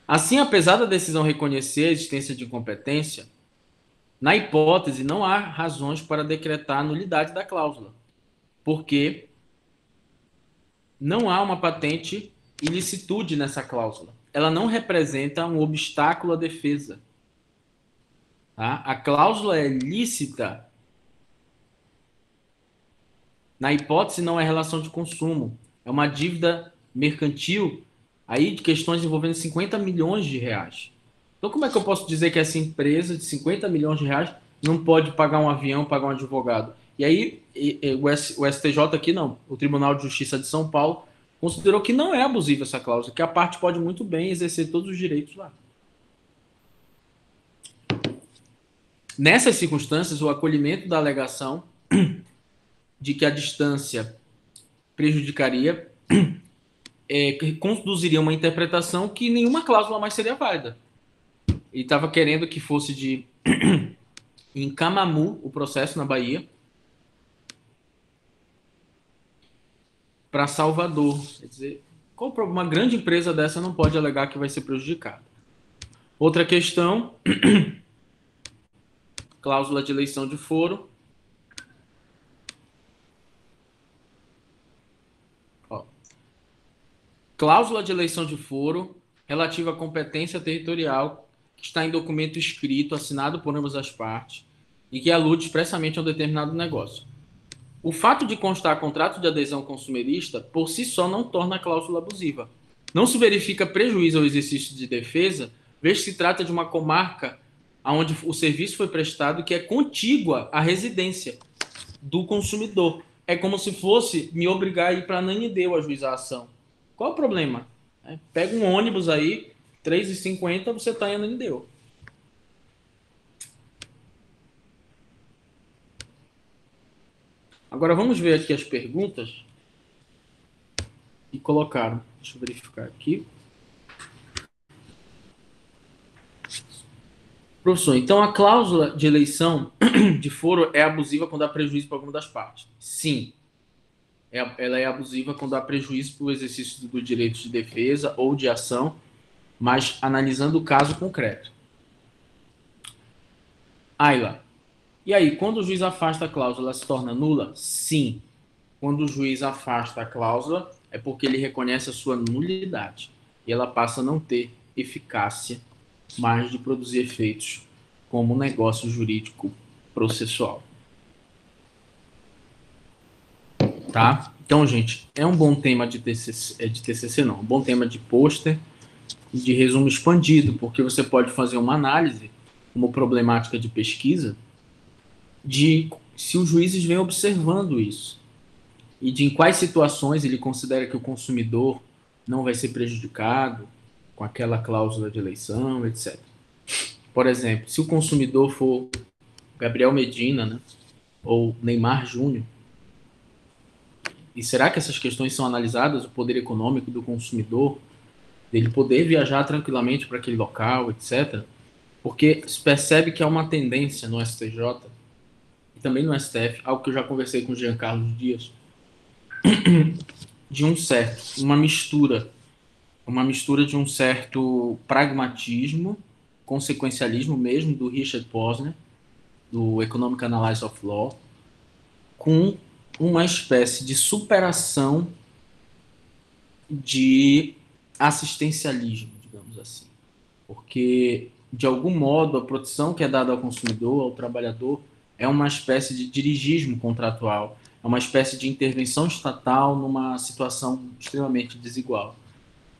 Assim, apesar da decisão reconhecer a existência de incompetência, na hipótese não há razões para decretar a nulidade da cláusula, porque não há uma patente ilicitude nessa cláusula. Ela não representa um obstáculo à defesa. Tá? A cláusula é lícita. Na hipótese, não é relação de consumo. É uma dívida mercantil aí de questões envolvendo 50 milhões de reais. Então, como é que eu posso dizer que essa empresa de 50 milhões de reais não pode pagar um avião, pagar um advogado? E aí, o STJ aqui não. O Tribunal de Justiça de São Paulo considerou que não é abusiva essa cláusula, que a parte pode muito bem exercer todos os direitos lá. Nessas circunstâncias, o acolhimento da alegação de que a distância prejudicaria conduziria uma interpretação que nenhuma cláusula mais seria válida. Ele estava querendo que fosse de em Camamu, o processo na Bahia, para Salvador. Quer dizer, qual o problema? Uma grande empresa dessa não pode alegar que vai ser prejudicada. Outra questão, cláusula de eleição de foro. Ó, cláusula de eleição de foro relativa à competência territorial que está em documento escrito, assinado por ambas as partes, e que alude expressamente a um determinado negócio. O fato de constar contrato de adesão consumerista, por si só, não torna a cláusula abusiva. Não se verifica prejuízo ao exercício de defesa, vez se trata de uma comarca onde o serviço foi prestado que é contígua à residência do consumidor. É como se fosse me obrigar a ir para Ananindeu ajuizar a ação. Qual o problema? Pega um ônibus aí, 3,50, você está em Ananindeu. Agora vamos ver aqui as perguntas que colocaram. Deixa eu verificar aqui. Professor, então a cláusula de eleição de foro é abusiva quando há prejuízo para alguma das partes? Sim. Ela é abusiva quando há prejuízo para o exercício do direito de defesa ou de ação, mas analisando o caso concreto. Ayla, e aí, quando o juiz afasta a cláusula, ela se torna nula? Sim. Quando o juiz afasta a cláusula, é porque ele reconhece a sua nulidade. E ela passa a não ter eficácia mais de produzir efeitos como negócio jurídico processual. Tá? Então, gente, é um bom tema de TCC não, um bom tema de pôster e de resumo expandido, porque você pode fazer uma análise como problemática de pesquisa de se os juízes vêm observando isso e de em quais situações ele considera que o consumidor não vai ser prejudicado com aquela cláusula de eleição, etc. Por exemplo, se o consumidor for Gabriel Medina, né, ou Neymar Júnior, e será que essas questões são analisadas, o poder econômico do consumidor, dele poder viajar tranquilamente para aquele local, etc. Porque se percebe que há uma tendência no STJ e também no STF, algo que eu já conversei com o Jean Carlos Dias, de uma mistura de um certo pragmatismo, consequencialismo mesmo, do Richard Posner, do Economic Analysis of Law, com uma espécie de superação de assistencialismo, digamos assim. Porque, de algum modo, a proteção que é dada ao consumidor, ao trabalhador, é uma espécie de dirigismo contratual, é uma espécie de intervenção estatal numa situação extremamente desigual.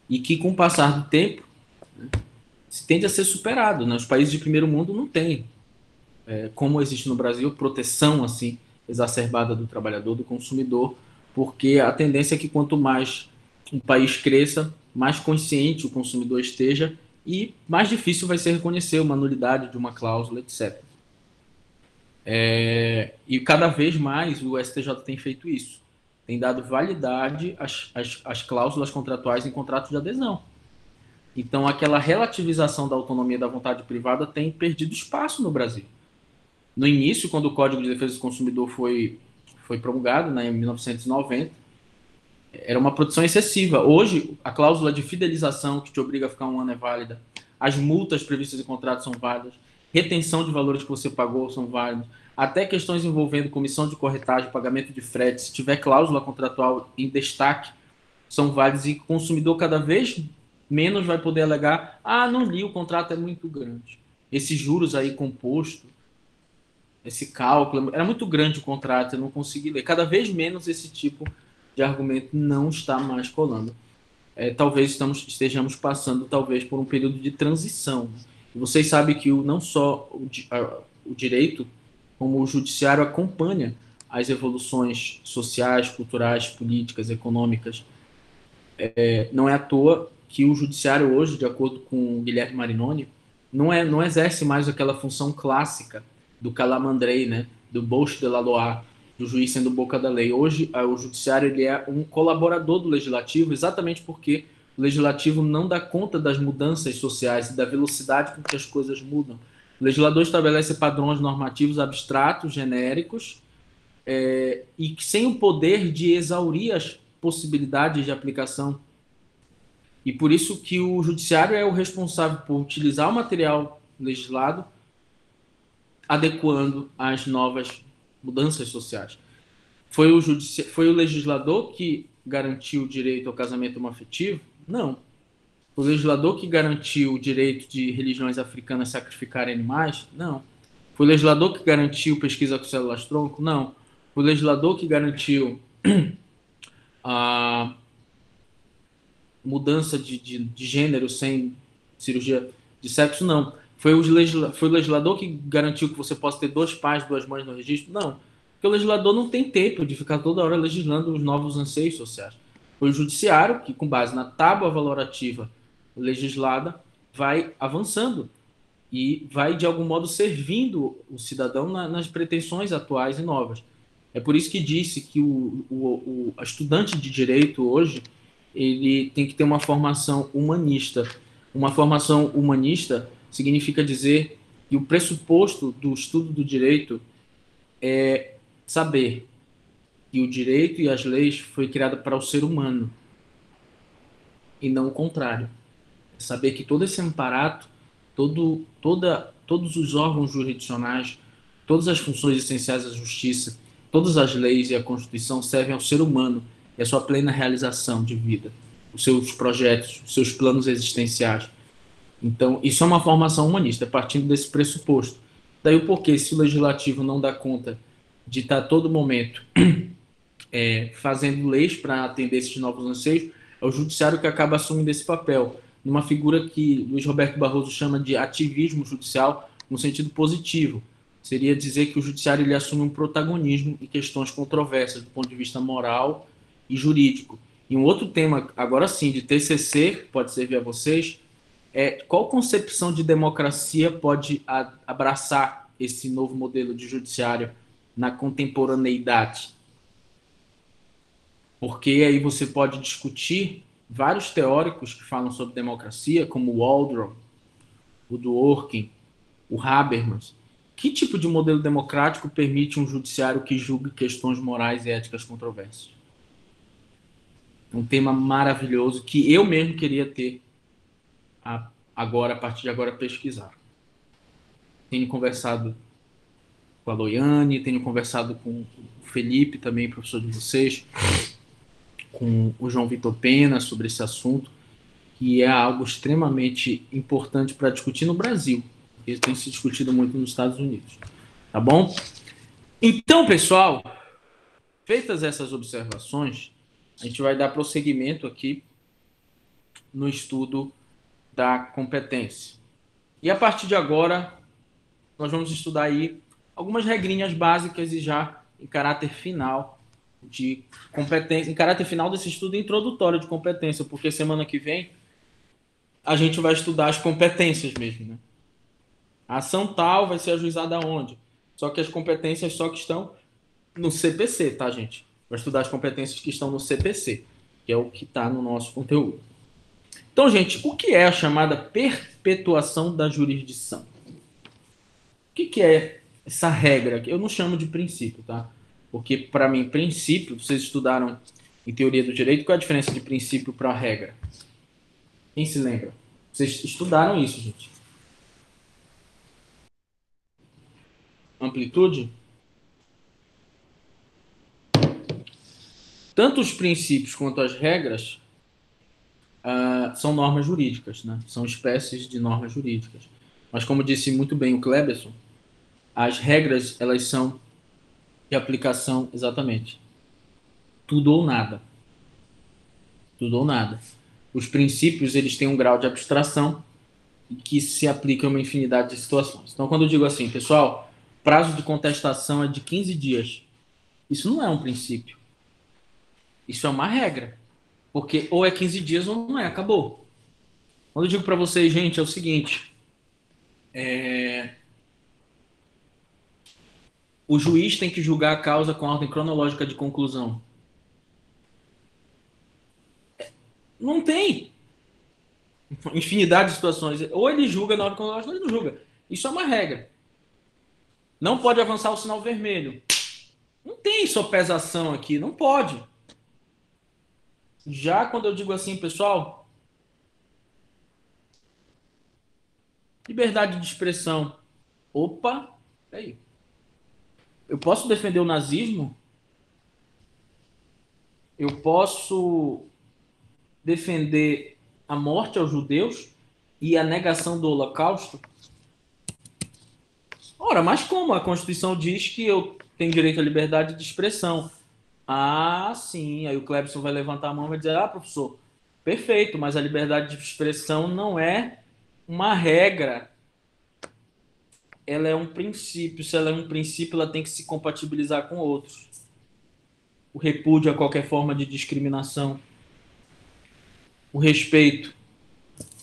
E que, com o passar do tempo, se tende a ser superado. Né? Os países de primeiro mundo não têm, como existe no Brasil, proteção assim exacerbada do trabalhador, do consumidor, porque a tendência é que quanto mais um país cresça, mais consciente o consumidor esteja e mais difícil vai ser reconhecer uma nulidade de uma cláusula, etc. E cada vez mais o STJ tem feito isso. Tem dado validade às cláusulas contratuais em contratos de adesão. Então, aquela relativização da autonomia da vontade privada tem perdido espaço no Brasil. No início, quando o Código de Defesa do Consumidor foi promulgado, né, em 1990, Era uma produção excessiva. Hoje, a cláusula de fidelização, que te obriga a ficar um ano, é válida. As multas previstas em contrato são válidas. Retenção de valores que você pagou são válidas. Até questões envolvendo comissão de corretagem, pagamento de frete, se tiver cláusula contratual em destaque, são válidas, e o consumidor cada vez menos vai poder alegar: ah, não li, o contrato é muito grande. Esses juros aí composto, esse cálculo, era muito grande o contrato, eu não consegui ler. Cada vez menos esse tipo de argumento não está mais colando. Talvez estejamos passando talvez por um período de transição. E vocês sabem que não só o direito, como o judiciário acompanha as evoluções sociais, culturais, políticas, econômicas. Não é à toa que o judiciário hoje, de acordo com o Guilherme Marinoni, não exerce mais aquela função clássica do calamandrei, né, do bouche de la loi, do juiz sendo boca da lei. Hoje, o judiciário ele é um colaborador do legislativo, exatamente porque o legislativo não dá conta das mudanças sociais e da velocidade com que as coisas mudam. O legislador estabelece padrões normativos abstratos, genéricos, e sem o poder de exaurir as possibilidades de aplicação. E por isso que o judiciário é o responsável por utilizar o material legislado, adequando às novas mudanças sociais. Foi o legislador que garantiu o direito ao casamento homoafetivo? Não. Foi o legislador que garantiu o direito de religiões africanas sacrificarem animais? Não. Foi o legislador que garantiu pesquisa com células-tronco? Não. Foi o legislador que garantiu a mudança de gênero sem cirurgia de sexo? Não. Foi o legislador que garantiu que você possa ter 2 pais, 2 mães no registro? Não. Porque o legislador não tem tempo de ficar toda hora legislando os novos anseios sociais. Foi o judiciário que, com base na tábua valorativa legislada, vai avançando e vai, de algum modo, servindo o cidadão nas pretensões atuais e novas. É por isso que disse que o estudante de direito hoje ele tem que ter uma formação humanista. Uma formação humanista significa dizer que o pressuposto do estudo do direito é saber que o direito e as leis foi criado para o ser humano e não o contrário. É saber que todo esse aparato, todos os órgãos jurisdicionais, todas as funções essenciais da justiça, todas as leis e a Constituição servem ao ser humano e à sua plena realização de vida, os seus projetos, os seus planos existenciais. Então, isso é uma formação humanista, partindo desse pressuposto. Daí o porquê, se o legislativo não dá conta de estar a todo momento fazendo leis para atender esses novos anseios, é o judiciário que acaba assumindo esse papel, numa figura que Luiz Roberto Barroso chama de ativismo judicial, no sentido positivo. Seria dizer que o judiciário ele assume um protagonismo em questões controversas do ponto de vista moral e jurídico. E um outro tema, agora sim, de TCC, pode servir a vocês, é qual concepção de democracia pode abraçar esse novo modelo de judiciário na contemporaneidade? Porque aí você pode discutir vários teóricos que falam sobre democracia, como o Waldron, o Dworkin, o Habermas. Que tipo de modelo democrático permite um judiciário que julgue questões morais e éticas controversas? Um tema maravilhoso que eu mesmo queria ter agora, a partir de agora, pesquisar. Tenho conversado com a Loiane, tenho conversado com o Felipe, também professor de vocês, com o João Vitor Pena sobre esse assunto, que é algo extremamente importante para discutir no Brasil, porque tem se discutido muito nos Estados Unidos. Tá bom? Então, pessoal, feitas essas observações, a gente vai dar prosseguimento aqui no estudo da competência. E a partir de agora, nós vamos estudar aí algumas regrinhas básicas e já em caráter final de competência, em caráter final desse estudo introdutório de competência, porque semana que vem a gente vai estudar as competências mesmo, né? A ação tal vai ser ajuizada onde? Só que as competências só que estão no CPC, tá, gente? Vai estudar as competências que estão no CPC, que é o que está no nosso conteúdo. Então, gente, o que é a chamada perpetuação da jurisdição? O que é essa regra? Eu não chamo de princípio, tá? Porque, para mim, princípio, vocês estudaram em teoria do direito, qual é a diferença de princípio para regra? Quem se lembra? Vocês estudaram isso, gente. Amplitude? Tanto os princípios quanto as regras são normas jurídicas, né? São espécies de normas jurídicas. Mas como disse muito bem o Cleberson, as regras, elas são de aplicação exatamente. Tudo ou nada. Tudo ou nada. Os princípios, eles têm um grau de abstração que se aplica a uma infinidade de situações. Então, quando eu digo assim, pessoal, prazo de contestação é de 15 dias. Isso não é um princípio. Isso é uma regra. Porque ou é 15 dias ou não é, acabou. Quando eu digo para vocês, gente, é o seguinte: o juiz tem que julgar a causa com a ordem cronológica de conclusão. Não tem. Infinidade de situações. Ou ele julga na ordem cronológica ou ele não julga. Isso é uma regra. Não pode avançar o sinal vermelho. Não tem sopesação aqui, não pode. Já quando eu digo assim, pessoal, liberdade de expressão. Opa, aí. Eu posso defender o nazismo? Eu posso defender a morte aos judeus e a negação do Holocausto? Ora, mas como? A Constituição diz que eu tenho direito à liberdade de expressão. Ah, sim. Aí o Clebson vai levantar a mão e vai dizer: ah, professor, perfeito, mas a liberdade de expressão não é uma regra. Ela é um princípio. Se ela é um princípio, ela tem que se compatibilizar com outros. O repúdio a qualquer forma de discriminação, o respeito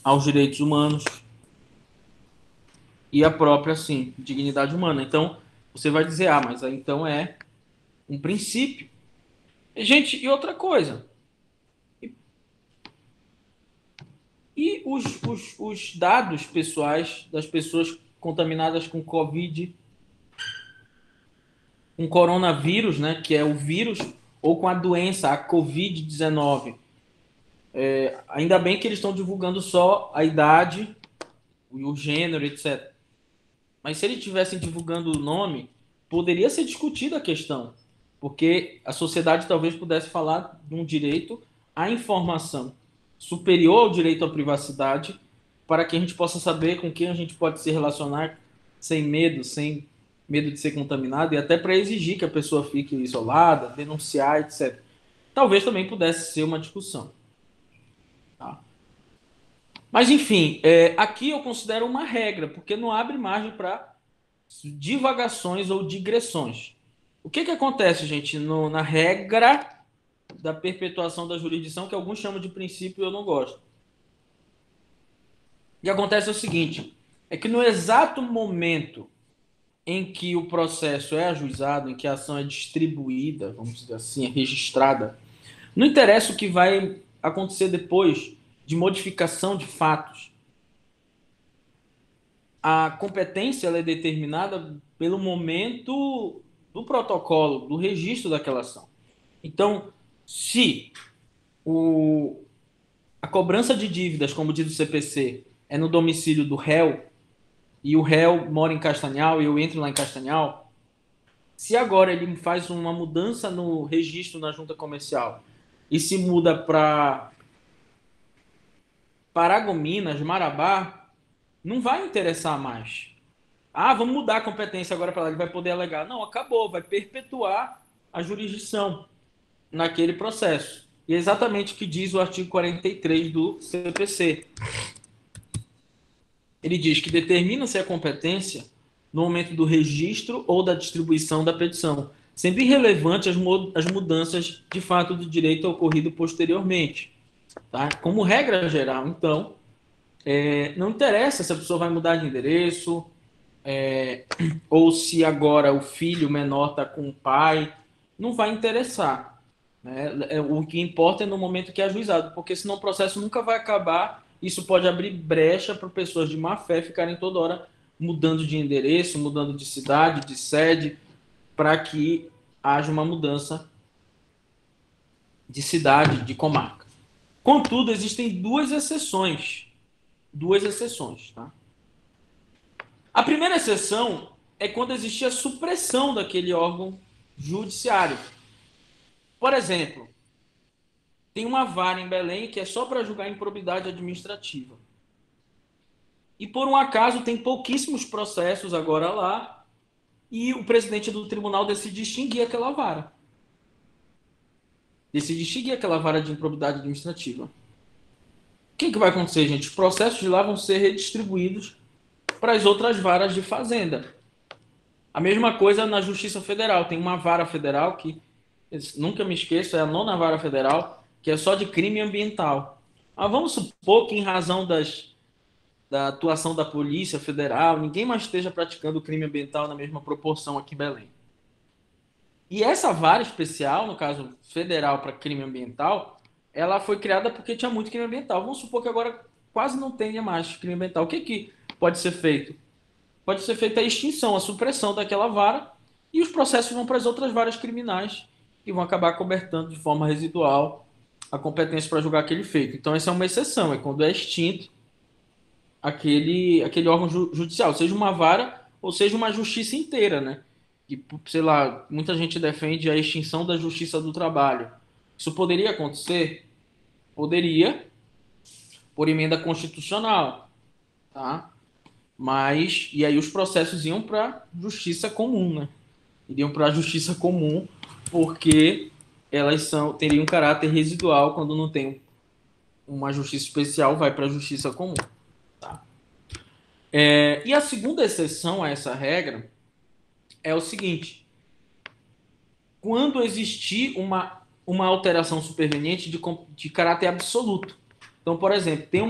aos direitos humanos e a própria, sim, dignidade humana. Então, você vai dizer: ah, mas aí então é um princípio. Gente, e outra coisa. E os dados pessoais das pessoas contaminadas com Covid, com coronavírus, né, que é o vírus, ou com a doença, a Covid-19. Ainda bem que eles estão divulgando só a idade, o gênero, etc. Mas se eles estivessem divulgando o nome, poderia ser discutida a questão, porque a sociedade talvez pudesse falar de um direito à informação superior ao direito à privacidade, para que a gente possa saber com quem a gente pode se relacionar sem medo de ser contaminado, e até para exigir que a pessoa fique isolada, denunciar, etc. Talvez também pudesse ser uma discussão. Tá? Mas, enfim, aqui eu considero uma regra, porque não abre margem para divagações ou digressões. O que acontece, gente, na regra da perpetuação da jurisdição, que alguns chamam de princípio e eu não gosto? O que acontece é o seguinte, é que no exato momento em que o processo é ajuizado, em que a ação é distribuída, vamos dizer assim, é registrada, não interessa o que vai acontecer depois de modificação de fatos. A competência ela é determinada pelo momento do protocolo, do registro daquela ação. Então, se a cobrança de dívidas, como diz o CPC, é no domicílio do réu, e o réu mora em Castanhal e eu entro lá em Castanhal, se agora ele faz uma mudança no registro na junta comercial e se muda para Paragominas, Marabá, não vai interessar mais. Ah, vamos mudar a competência agora para lá, ele vai poder alegar. Não, acabou, vai perpetuar a jurisdição naquele processo. E é exatamente o que diz o artigo 43 do CPC. Ele diz que determina-se a competência no momento do registro ou da distribuição da petição, sendo irrelevante as mudanças de fato do direito ocorrido posteriormente. Tá? Como regra geral, então, não interessa se a pessoa vai mudar de endereço, ou se agora o filho menor está com o pai, não vai interessar. Né? O que importa é no momento que é ajuizado, porque senão o processo nunca vai acabar. Isso pode abrir brecha para pessoas de má fé ficarem toda hora mudando de endereço, mudando de cidade, de sede, para que haja uma mudança de cidade, de comarca. Contudo, existem duas exceções. Duas exceções, tá? A primeira exceção é quando existia supressão daquele órgão judiciário. Por exemplo, tem uma vara em Belém que é só para julgar improbidade administrativa. E por um acaso tem pouquíssimos processos agora lá e o presidente do tribunal decide extinguir aquela vara. Decide extinguir aquela vara de improbidade administrativa. O que vai acontecer, gente? Os processos de lá vão ser redistribuídos para as outras varas de fazenda. A mesma coisa na Justiça Federal. Tem uma vara federal que, nunca me esqueço, é a 9ª Vara Federal, que é só de crime ambiental. Mas vamos supor que, em razão da atuação da Polícia Federal, ninguém mais esteja praticando crime ambiental na mesma proporção aqui em Belém. E essa vara especial, no caso federal para crime ambiental, ela foi criada porque tinha muito crime ambiental. Vamos supor que agora quase não tenha mais crime ambiental. O que pode ser feito? Pode ser feita a extinção, a supressão daquela vara e os processos vão para as outras varas criminais e vão acabar cobertando de forma residual a competência para julgar aquele feito. Então, essa é uma exceção, é quando é extinto aquele órgão judicial, seja uma vara ou seja uma justiça inteira, né? Que, sei lá, muita gente defende a extinção da justiça do trabalho. Isso poderia acontecer? Poderia, por emenda constitucional, tá? Mas, e aí os processos iam para justiça comum, né? Iriam para a justiça comum, porque elas teriam caráter residual quando não tem uma justiça especial, vai para a justiça comum. Tá? E a segunda exceção a essa regra é o seguinte: quando existir uma alteração superveniente de caráter absoluto. Então, por exemplo, tem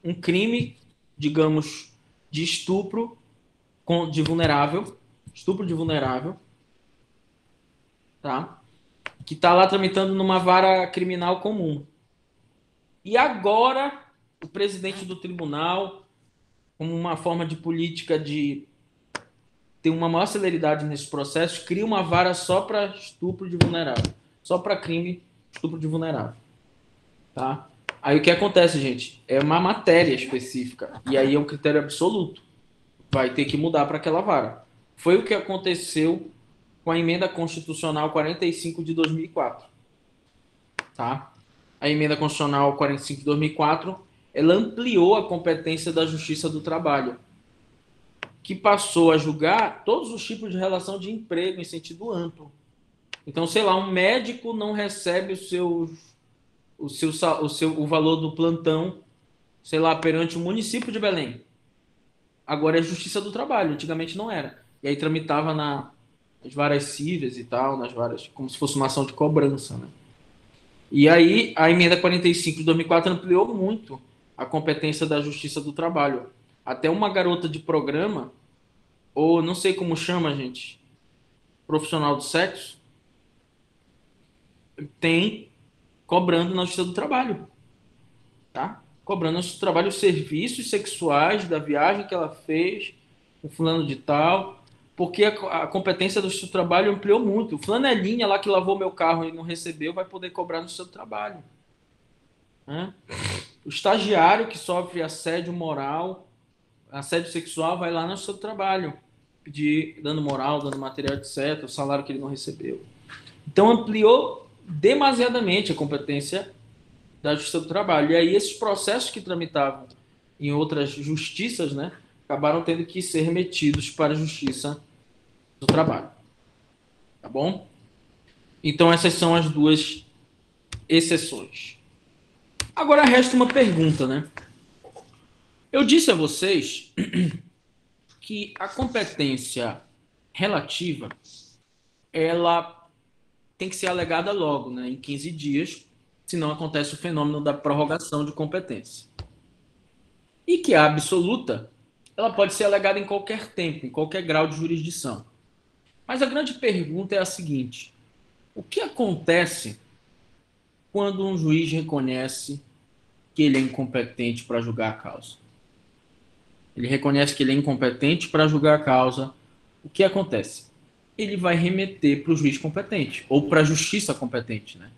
um crime, digamos, de estupro de vulnerável, tá? Que está lá tramitando numa vara criminal comum. E agora, o presidente do tribunal, como uma forma de política de ter uma maior celeridade nesse processo, cria uma vara só para estupro de vulnerável. Só para crime estupro de vulnerável. Tá? Aí o que acontece, gente? É uma matéria específica. E aí é um critério absoluto. Vai ter que mudar para aquela vara. Foi o que aconteceu com a emenda constitucional 45 de 2004. Tá? A emenda constitucional 45 de 2004, ela ampliou a competência da Justiça do Trabalho, que passou a julgar todos os tipos de relação de emprego em sentido amplo. Então, sei lá, um médico não recebe o valor do plantão, sei lá, perante o município de Belém. Agora é Justiça do Trabalho, antigamente não era. E aí tramitava nas varas cíveis e tal, nas varas, como se fosse uma ação de cobrança, né? E aí a emenda 45 de 2004 ampliou muito a competência da Justiça do Trabalho. Até uma garota de programa, ou não sei como chama, gente, profissional do sexo, tem cobrando na Justiça do Trabalho, tá? Cobrando na Justiça do Trabalho os serviços sexuais da viagem que ela fez com fulano de tal, porque a competência do Justiça do Trabalho ampliou muito. O flanelinha lá que lavou meu carro e não recebeu vai poder cobrar no seu trabalho. Né? O estagiário que sofre assédio moral, assédio sexual, vai lá no seu trabalho pedir dano moral, dano material, etc., o salário que ele não recebeu. Então ampliou demasiadamente a competência da Justiça do Trabalho. E aí esses processos que tramitavam em outras justiças, né, acabaram tendo que ser remetidos para a Justiça do Trabalho. Tá bom? Então essas são as duas exceções. Agora resta uma pergunta, né? Eu disse a vocês que a competência relativa, ela tem que ser alegada logo, né, em 15 dias, senão acontece o fenômeno da prorrogação de competência. E que a absoluta, ela pode ser alegada em qualquer tempo, em qualquer grau de jurisdição. Mas a grande pergunta é a seguinte: o que acontece quando um juiz reconhece que ele é incompetente para julgar a causa? Ele reconhece que ele é incompetente para julgar a causa. O que acontece? Ele vai remeter para o juiz competente, ou para a justiça competente, né?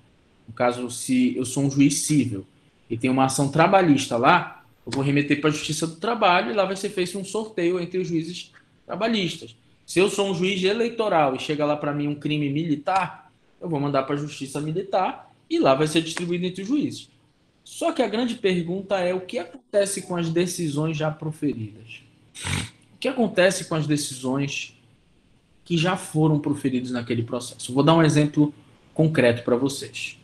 No caso, se eu sou um juiz civil e tem uma ação trabalhista lá, eu vou remeter para a Justiça do Trabalho e lá vai ser feito um sorteio entre os juízes trabalhistas. Se eu sou um juiz eleitoral e chega lá para mim um crime militar, eu vou mandar para a Justiça Militar e lá vai ser distribuído entre os juízes. Só que a grande pergunta é o que acontece com as decisões já proferidas? O que acontece com as decisões que já foram proferidas naquele processo? Vou dar um exemplo concreto para vocês.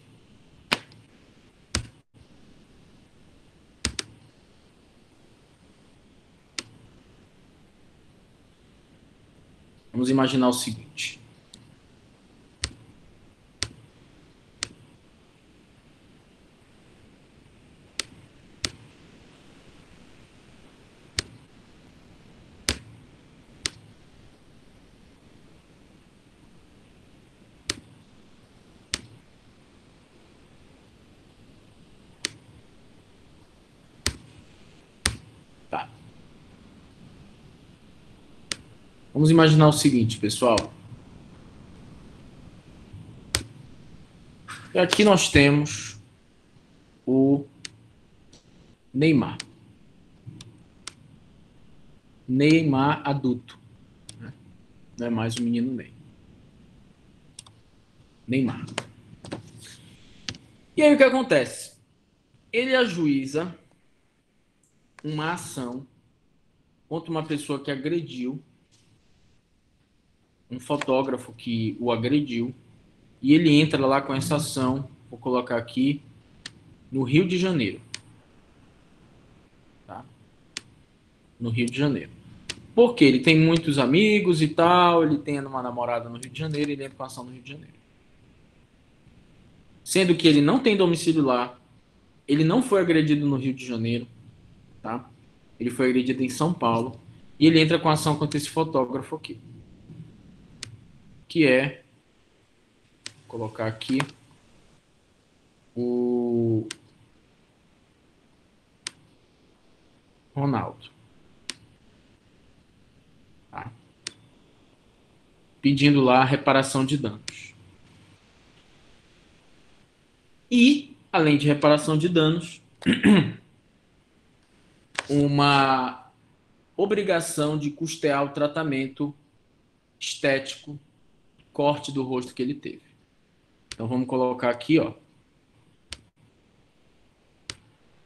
Vamos imaginar o seguinte. Tá. Vamos imaginar o seguinte, pessoal. E aqui nós temos o Neymar. Neymar adulto. Não é mais o menino Ney. Neymar. E aí o que acontece? Ele ajuiza uma ação contra uma pessoa que agrediu, um fotógrafo que o agrediu, e ele entra lá com essa ação, vou colocar aqui, no Rio de Janeiro. Tá? No Rio de Janeiro. Porque ele tem muitos amigos e tal, ele tem uma namorada no Rio de Janeiro, ele entra com ação no Rio de Janeiro. Sendo que ele não tem domicílio lá, ele não foi agredido no Rio de Janeiro, tá? Ele foi agredido em São Paulo, e ele entra com ação contra esse fotógrafo aqui. Que é, vou colocar aqui, o Ronaldo. Tá? Pedindo lá a reparação de danos. E, além de reparação de danos, uma obrigação de custear o tratamento estético, corte do rosto que ele teve. Então vamos colocar aqui, ó,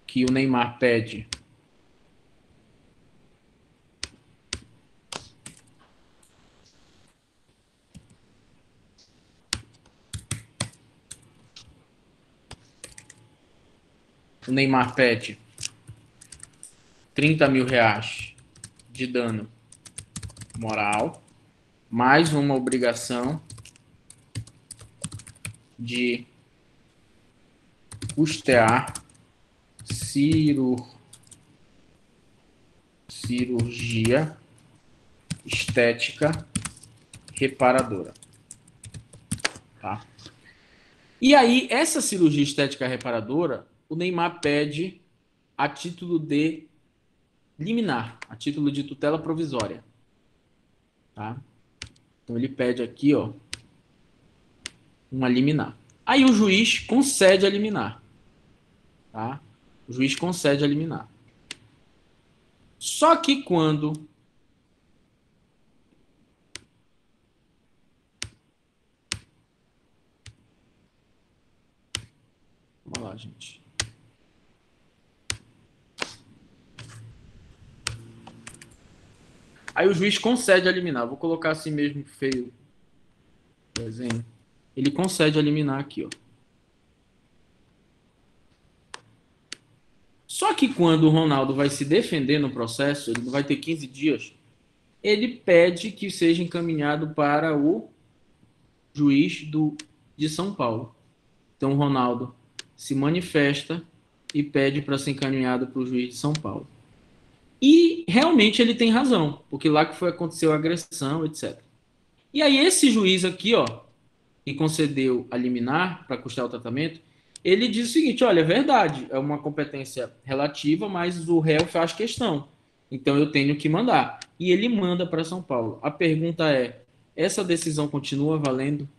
que o Neymar pede R$ 30.000 de dano moral, mais uma obrigação de custear cirurgia estética reparadora. Tá? E aí, essa cirurgia estética reparadora, o Neymar pede a título de liminar, a título de tutela provisória. Tá? Então ele pede aqui, ó, uma liminar. Aí o juiz concede a liminar. Tá? O juiz concede a liminar. Só que quando vamos lá, gente. Aí o juiz concede a liminar. Vou colocar assim mesmo, feio desenho. Ele concede a liminar aqui, ó. Só que quando o Ronaldo vai se defender no processo, ele não vai ter 15 dias, ele pede que seja encaminhado para o juiz de São Paulo. Então o Ronaldo se manifesta e pede para ser encaminhado para o juiz de São Paulo. E realmente ele tem razão, porque lá que aconteceu a agressão, etc. E aí esse juiz aqui, ó, que concedeu a liminar para custear o tratamento, ele diz o seguinte: olha, é verdade, é uma competência relativa, mas o réu faz questão. Então eu tenho que mandar. E ele manda para São Paulo. A pergunta é: essa decisão continua valendo?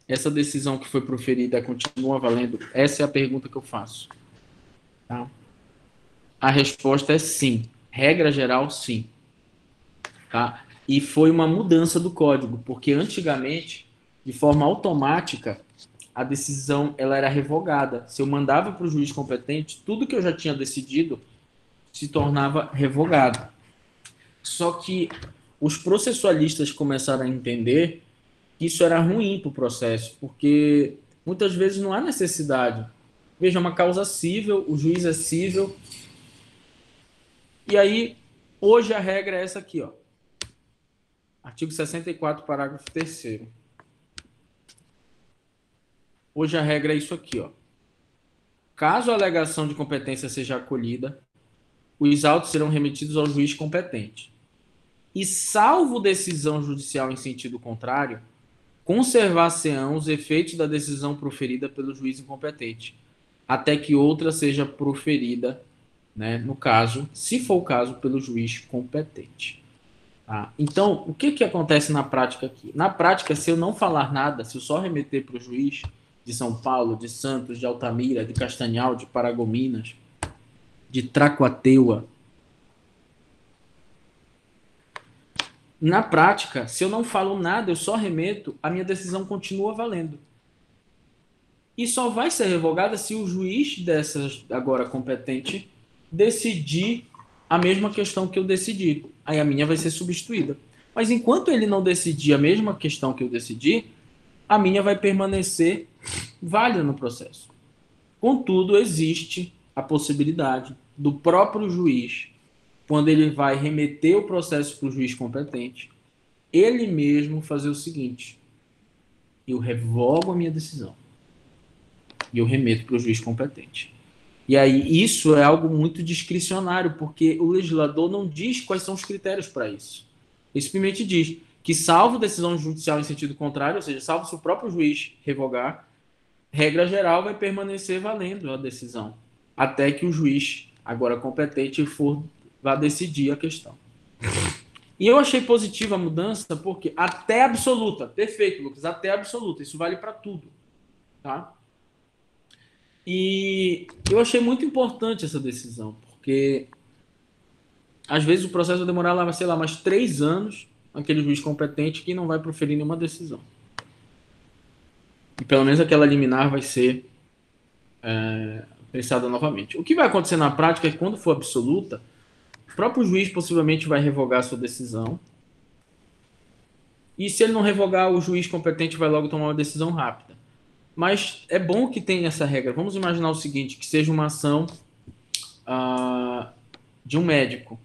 essa decisão que foi proferida continua valendo? Essa é a pergunta que eu faço. Tá? A resposta é sim. Regra geral, sim. Tá? E foi uma mudança do código, porque antigamente, de forma automática, a decisão ela era revogada. Se eu mandava para o juiz competente, tudo que eu já tinha decidido se tornava revogado. Só que os processualistas começaram a entender que isso era ruim para o processo, porque muitas vezes não há necessidade. Veja, uma causa cível, o juiz é cível, e aí, hoje a regra é essa aqui, ó. Artigo 64, parágrafo 3º. Hoje a regra é isso aqui, ó. Caso a alegação de competência seja acolhida, os autos serão remetidos ao juiz competente. E salvo decisão judicial em sentido contrário, conservar-se-ão os efeitos da decisão proferida pelo juiz incompetente, até que outra seja proferida, né, no caso, se for o caso, pelo juiz competente. Tá? Então, o que acontece na prática aqui? Na prática, se eu não falar nada, se eu só remeter para o juiz de São Paulo, de Santos, de Altamira, de Castanhal, de Paragominas, de Tracuateua, na prática, se eu não falo nada, eu só remeto, a minha decisão continua valendo. E só vai ser revogada se o juiz dessas agora competente decidir a mesma questão que eu decidi. Aí a minha vai ser substituída. Mas enquanto ele não decidir a mesma questão que eu decidi, a minha vai permanecer válida no processo. Contudo, existe a possibilidade do próprio juiz, quando ele vai remeter o processo para o juiz competente, ele mesmo fazer o seguinte: eu revogo a minha decisão e eu remeto para o juiz competente. E aí isso é algo muito discricionário, porque o legislador não diz quais são os critérios para isso. Ele simplesmente diz que, salvo decisão judicial em sentido contrário, ou seja, salvo se o próprio juiz revogar, regra geral vai permanecer valendo a decisão, até que o juiz, agora competente, vá decidir a questão. E eu achei positiva a mudança, porque até absoluta, perfeito, Lucas, até absoluta, isso vale para tudo, tá? E eu achei muito importante essa decisão, porque às vezes o processo vai demorar lá, sei lá, mais 3 anos, aquele juiz competente que não vai proferir nenhuma decisão. E pelo menos aquela liminar vai ser pensada novamente. O que vai acontecer na prática é que, quando for absoluta, o próprio juiz possivelmente vai revogar a sua decisão. E se ele não revogar, o juiz competente vai logo tomar uma decisão rápida. Mas é bom que tenha essa regra. Vamos imaginar o seguinte, que seja uma ação de um médico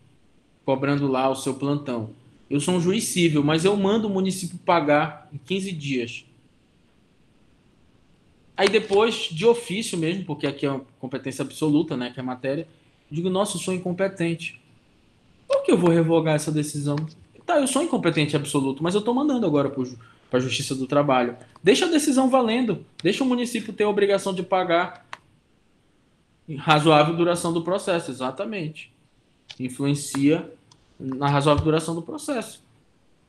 cobrando lá o seu plantão. Eu sou um juiz civil, mas eu mando o município pagar em 15 dias. Aí depois, de ofício mesmo, porque aqui é uma competência absoluta, né, que é a matéria, eu digo: nossa, eu sou incompetente. Por que eu vou revogar essa decisão? Tá, eu sou incompetente absoluto, mas eu estou mandando agora para a Justiça do Trabalho. Deixa a decisão valendo. Deixa o município ter a obrigação de pagar em razoável duração do processo. Exatamente. Influencia na razoável duração do processo.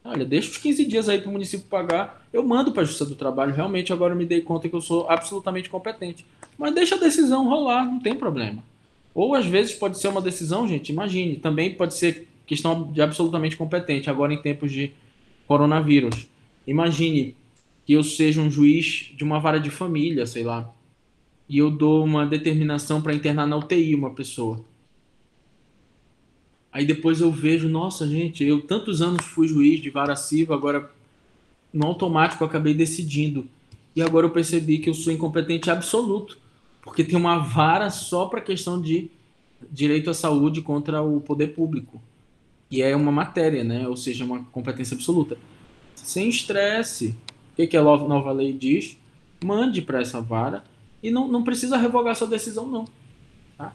Olha, deixa os 15 dias aí para o município pagar. Eu mando para a Justiça do Trabalho. Realmente, agora eu me dei conta que eu sou absolutamente competente. Mas deixa a decisão rolar, não tem problema. Ou às vezes pode ser uma decisão, gente, imagine, também pode ser questão de absolutamente competente, agora em tempos de coronavírus. Imagine que eu seja um juiz de uma vara de família, sei lá, e eu dou uma determinação para internar na UTI uma pessoa. Aí depois eu vejo, nossa, gente, eu tantos anos fui juiz de vara civil, agora no automático eu acabei decidindo. E agora eu percebi que eu sou incompetente absoluto, porque tem uma vara só para questão de direito à saúde contra o poder público. E é uma matéria, né? Ou seja, uma competência absoluta. Sem estresse. O que a nova lei diz? Mande para essa vara e não precisa revogar sua decisão, não. Tá?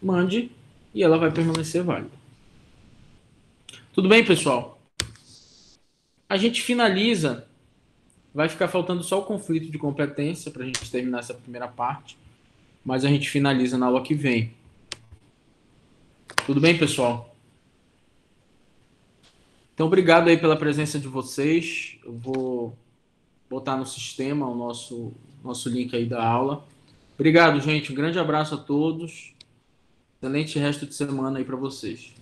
Mande e ela vai permanecer válida. Tudo bem, pessoal? A gente finaliza. Vai ficar faltando só o conflito de competência para a gente terminar essa primeira parte. Mas a gente finaliza na aula que vem. Tudo bem, pessoal? Então, obrigado aí pela presença de vocês. Eu vou botar no sistema o nosso link aí da aula. Obrigado, gente. Um grande abraço a todos. Excelente resto de semana aí para vocês.